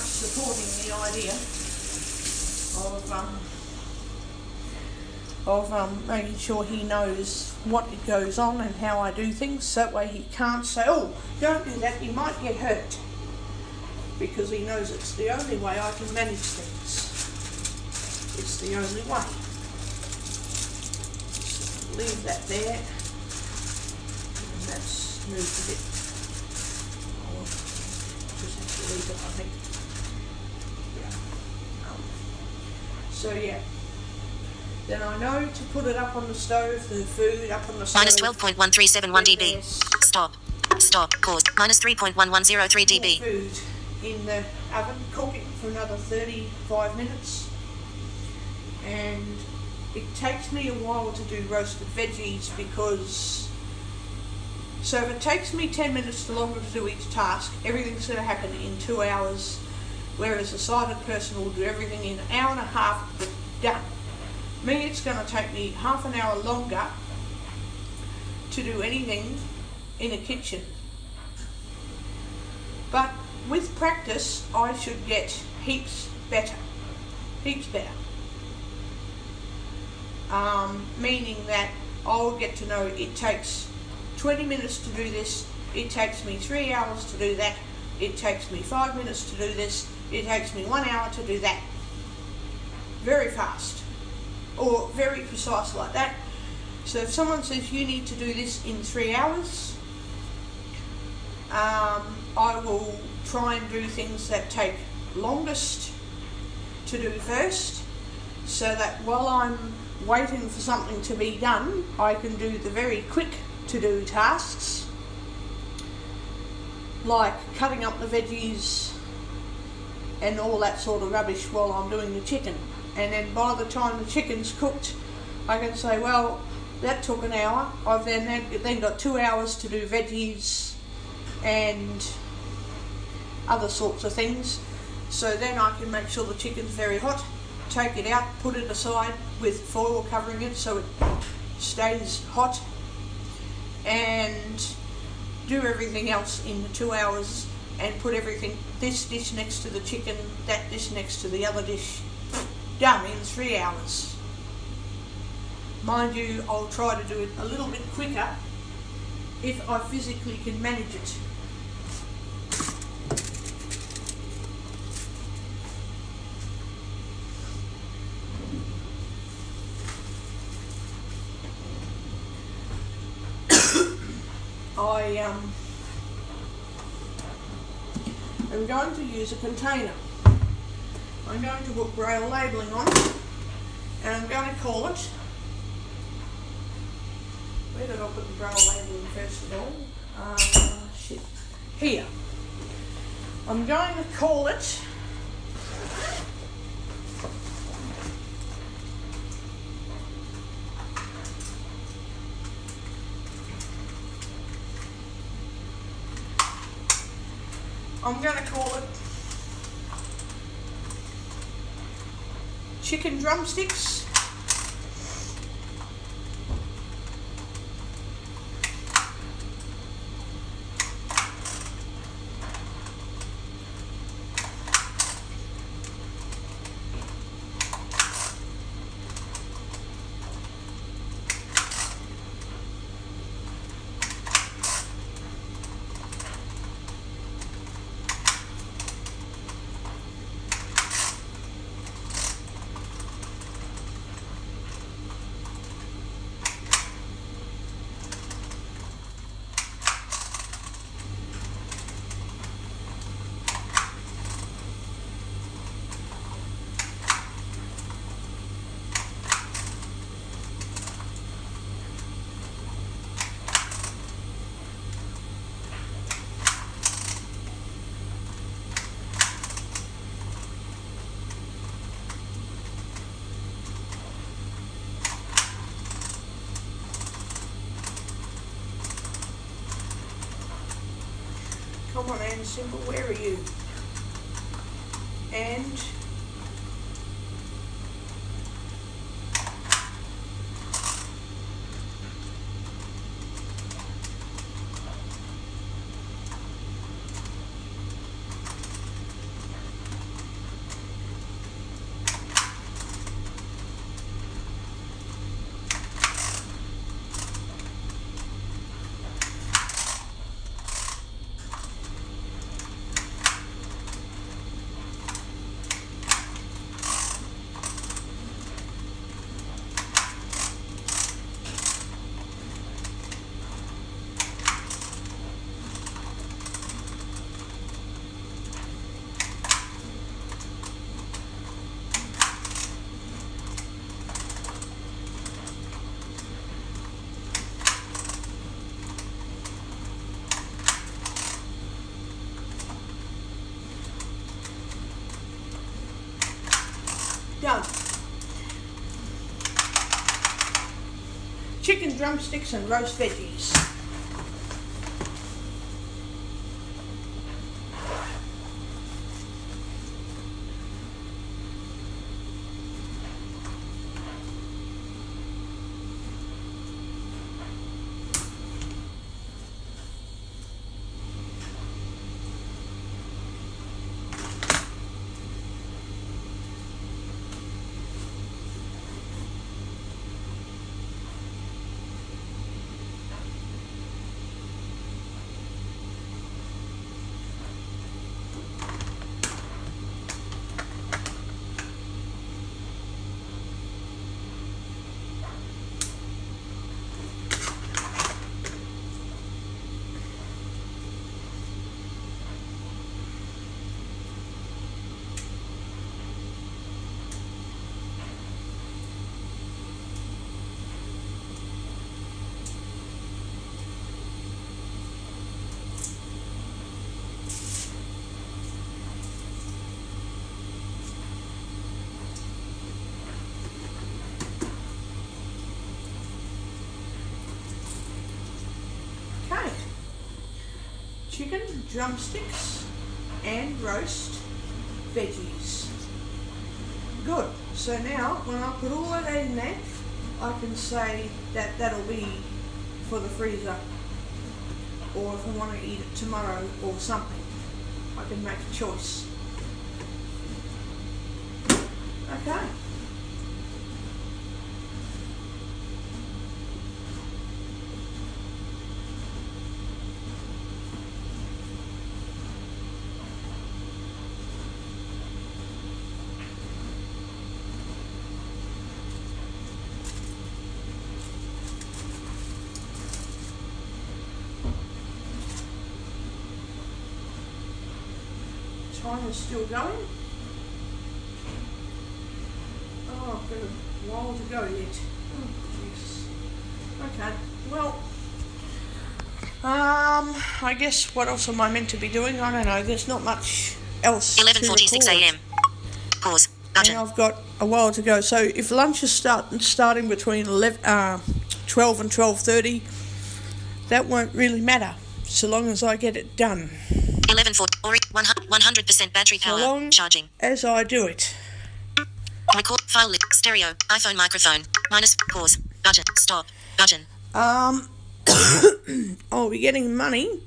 [SPEAKER 2] supporting the idea of making sure he knows what goes on and how I do things, so that way he can't say, oh, don't do that, you might get hurt, because he knows it's the only way I can manage things. It's the only way. Just leave that there, and that's moved a bit. I'll just have to leave it, I think. So yeah, then I know to put it up on the stove, the food up on the stove.
[SPEAKER 1] Minus 12.1371 dB. Stop. Pause. Minus 3.1103 dB.
[SPEAKER 2] Food in the oven, cooking for another 35 minutes. And it takes me a while to do roasted veggies because, so if it takes me 10 minutes longer to do each task, everything's going to happen in 2 hours. Whereas a sighted person will do everything in an hour and a half, but done. Me, it's going to take me half an hour longer to do anything in a kitchen. But with practice, I should get heaps better. Meaning that I'll get to know it takes 20 minutes to do this, it takes me 3 hours to do that, it takes me 5 minutes to do this, it takes me 1 hour to do that. Very fast. Or very precise like that. So if someone says you need to do this in 3 hours, I will try and do things that take longest to do first, so that while I'm waiting for something to be done, I can do the very quick to do tasks, like cutting up the veggies and all that sort of rubbish while I'm doing the chicken. And then by the time the chicken's cooked, I can say, well, that took an hour. I've then got 2 hours to do veggies and other sorts of things. So then I can make sure the chicken's very hot, take it out, put it aside with foil covering it so it stays hot, and do everything else in the 2 hours, and put everything, this dish next to the chicken, that dish next to the other dish, done in 3 hours. Mind you, I'll try to do it a little bit quicker if I physically can manage it. I'm going to use a container. I'm going to put braille labelling on it, and I'm going to call it, where did I put the braille labelling first of all? Here. I'm going to call it chicken drumsticks. Come on, Anne Simple, where are you? And done. Chicken drumsticks and roast veggies. Okay. Chicken drumsticks and roast veggies. Good. So now when I put all that in there, I can say that that'll be for the freezer, or if I want to eat it tomorrow or something, I can make a choice. Okay. Time is still going. Oh, I've got a while to go yet. Oh, Jesus. Okay, well, I guess what else am I meant to be doing? I don't know. There's not much else.
[SPEAKER 1] 11:46 a.m. Pause. Button.
[SPEAKER 2] And I've got a while to go. So if lunch is starting between 12 and 12:30, that won't really matter so long as I get it done.
[SPEAKER 1] 100% battery power.
[SPEAKER 2] Long
[SPEAKER 1] charging.
[SPEAKER 2] As I do it.
[SPEAKER 1] Record file lit. Stereo. iPhone microphone. Minus. Pause. Button. Stop. Button.
[SPEAKER 2] I'll be getting money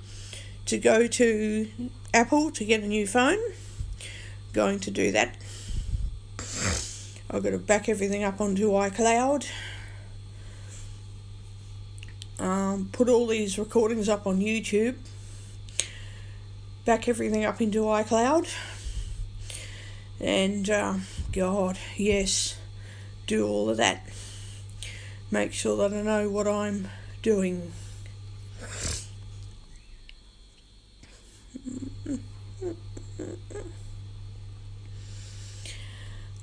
[SPEAKER 2] to go to Apple to get a new phone. Going to do that. I've got to back everything up onto iCloud. Put all these recordings up on YouTube. Back everything up into iCloud. And, God, yes, do all of that. Make sure that I know what I'm doing.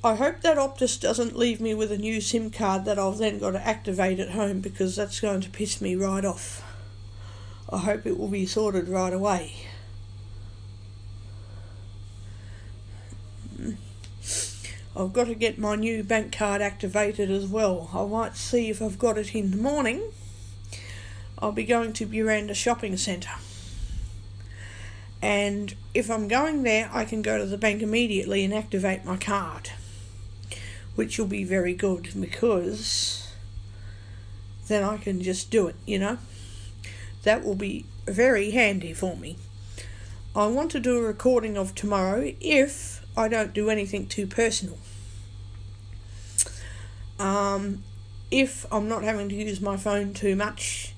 [SPEAKER 2] I hope that Optus doesn't leave me with a new SIM card that I've then got to activate at home, because that's going to piss me right off. I hope it will be sorted right away. I've got to get my new bank card activated as well. I might see if I've got it in the morning. I'll be going to Buranda Shopping Centre. And if I'm going there, I can go to the bank immediately and activate my card, which will be very good because then I can just do it, you know. That will be very handy for me. I want to do a recording of tomorrow if I don't do anything too personal. If I'm not having to use my phone too much,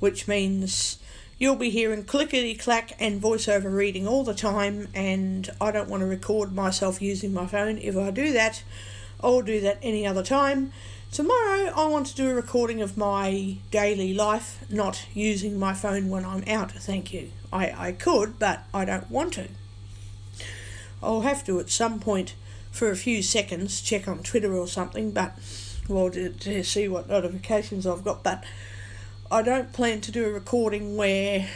[SPEAKER 2] which means you'll be hearing clickety-clack and voiceover reading all the time, and I don't want to record myself using my phone. If I do that, I'll do that any other time. Tomorrow I want to do a recording of my daily life, not using my phone when I'm out, thank you. I could, but I don't want to. I'll have to at some point for a few seconds check on Twitter or something, but to see what notifications I've got, but I don't plan to do a recording where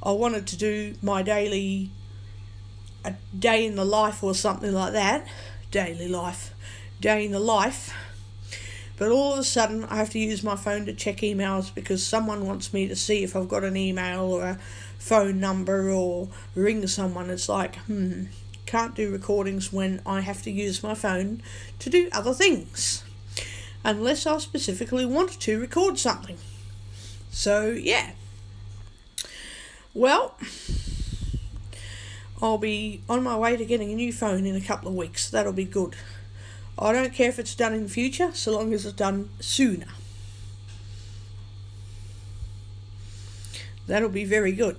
[SPEAKER 2] I wanted to do my a day in the life or something like that. Day in the life. But all of a sudden I have to use my phone to check emails because someone wants me to see if I've got an email or a phone number or ring someone. It's like, can't do recordings when I have to use my phone to do other things. Unless I specifically want to record something. So, yeah. Well, I'll be on my way to getting a new phone in a couple of weeks. That'll be good. I don't care if it's done in the future, so long as it's done sooner. That'll be very good.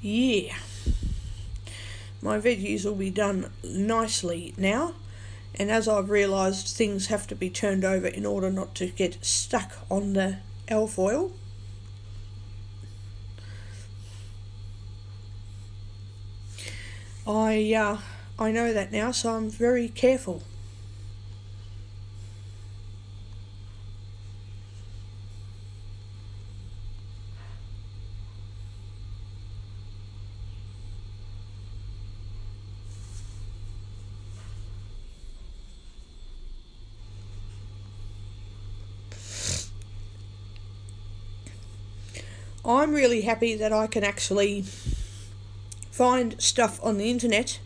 [SPEAKER 2] Yeah. My veggies will be done nicely now, and as I've realised, things have to be turned over in order not to get stuck on the alfoil. I know that now, so I'm very careful. I'm really happy that I can actually find stuff on the internet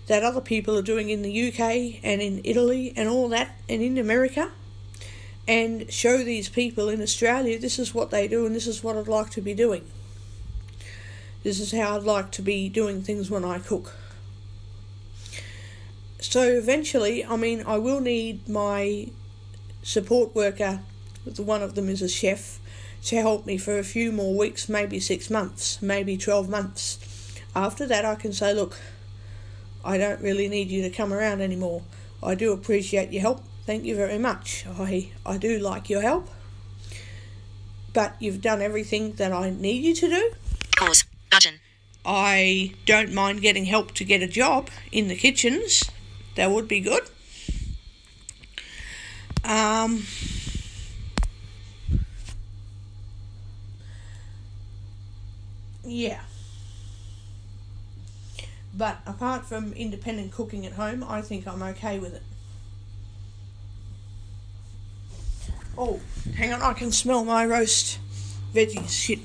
[SPEAKER 2] that other people are doing in the UK and in Italy and all that, and in America, and show these people in Australia this is what they do and this is what I'd like to be doing. This is how I'd like to be doing things when I cook. So eventually, I will need my support worker, one of them is a chef, to help me for a few more weeks, maybe 6 months, maybe 12 months. After that I can say, look, I don't really need you to come around anymore. I do appreciate your help. Thank you very much. I do like your help. But you've done everything that I need you to do.
[SPEAKER 1] Pause button.
[SPEAKER 2] I don't mind getting help to get a job in the kitchens. That would be good. Yeah. But apart from independent cooking at home, I think I'm okay with it. Oh, hang on, I can smell my roast veggies. Shit.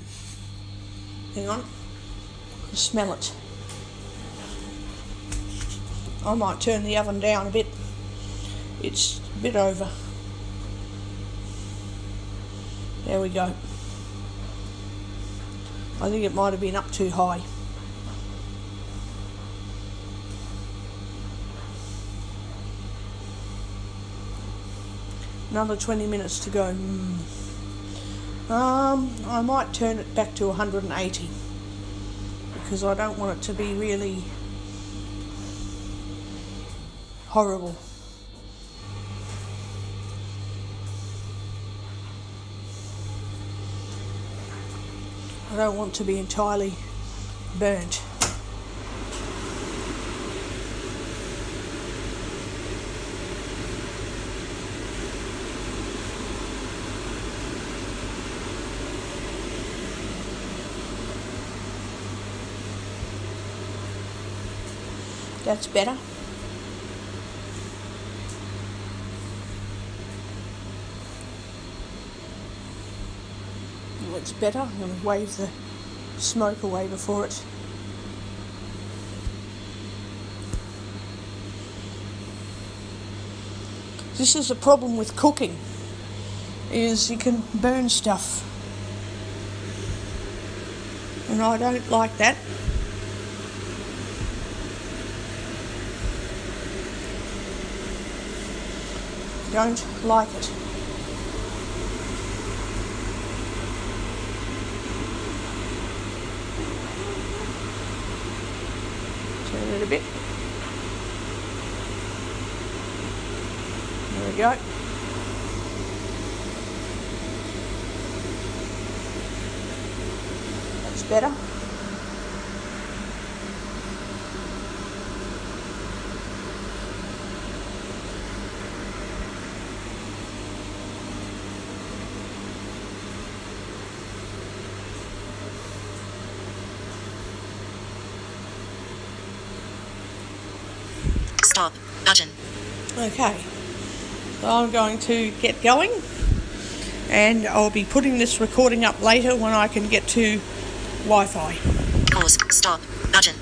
[SPEAKER 2] Hang on. I can smell it. I might turn the oven down a bit. It's a bit over. There we go. I think it might have been up too high. Another 20 minutes to go. I might turn it back to 180 because I don't want it to be really horrible. I don't want to be entirely burnt. That's better. it's better. I'm going to wave the smoke away before it. This is the problem with cooking, is you can burn stuff. And I don't like that. Don't like it. Turn it a bit. There we go. That's better.
[SPEAKER 1] Stop button.
[SPEAKER 2] Okay, so I'm going to get going, and I'll be putting this recording up later when I can get to Wi-Fi.
[SPEAKER 1] Pause. Stop button.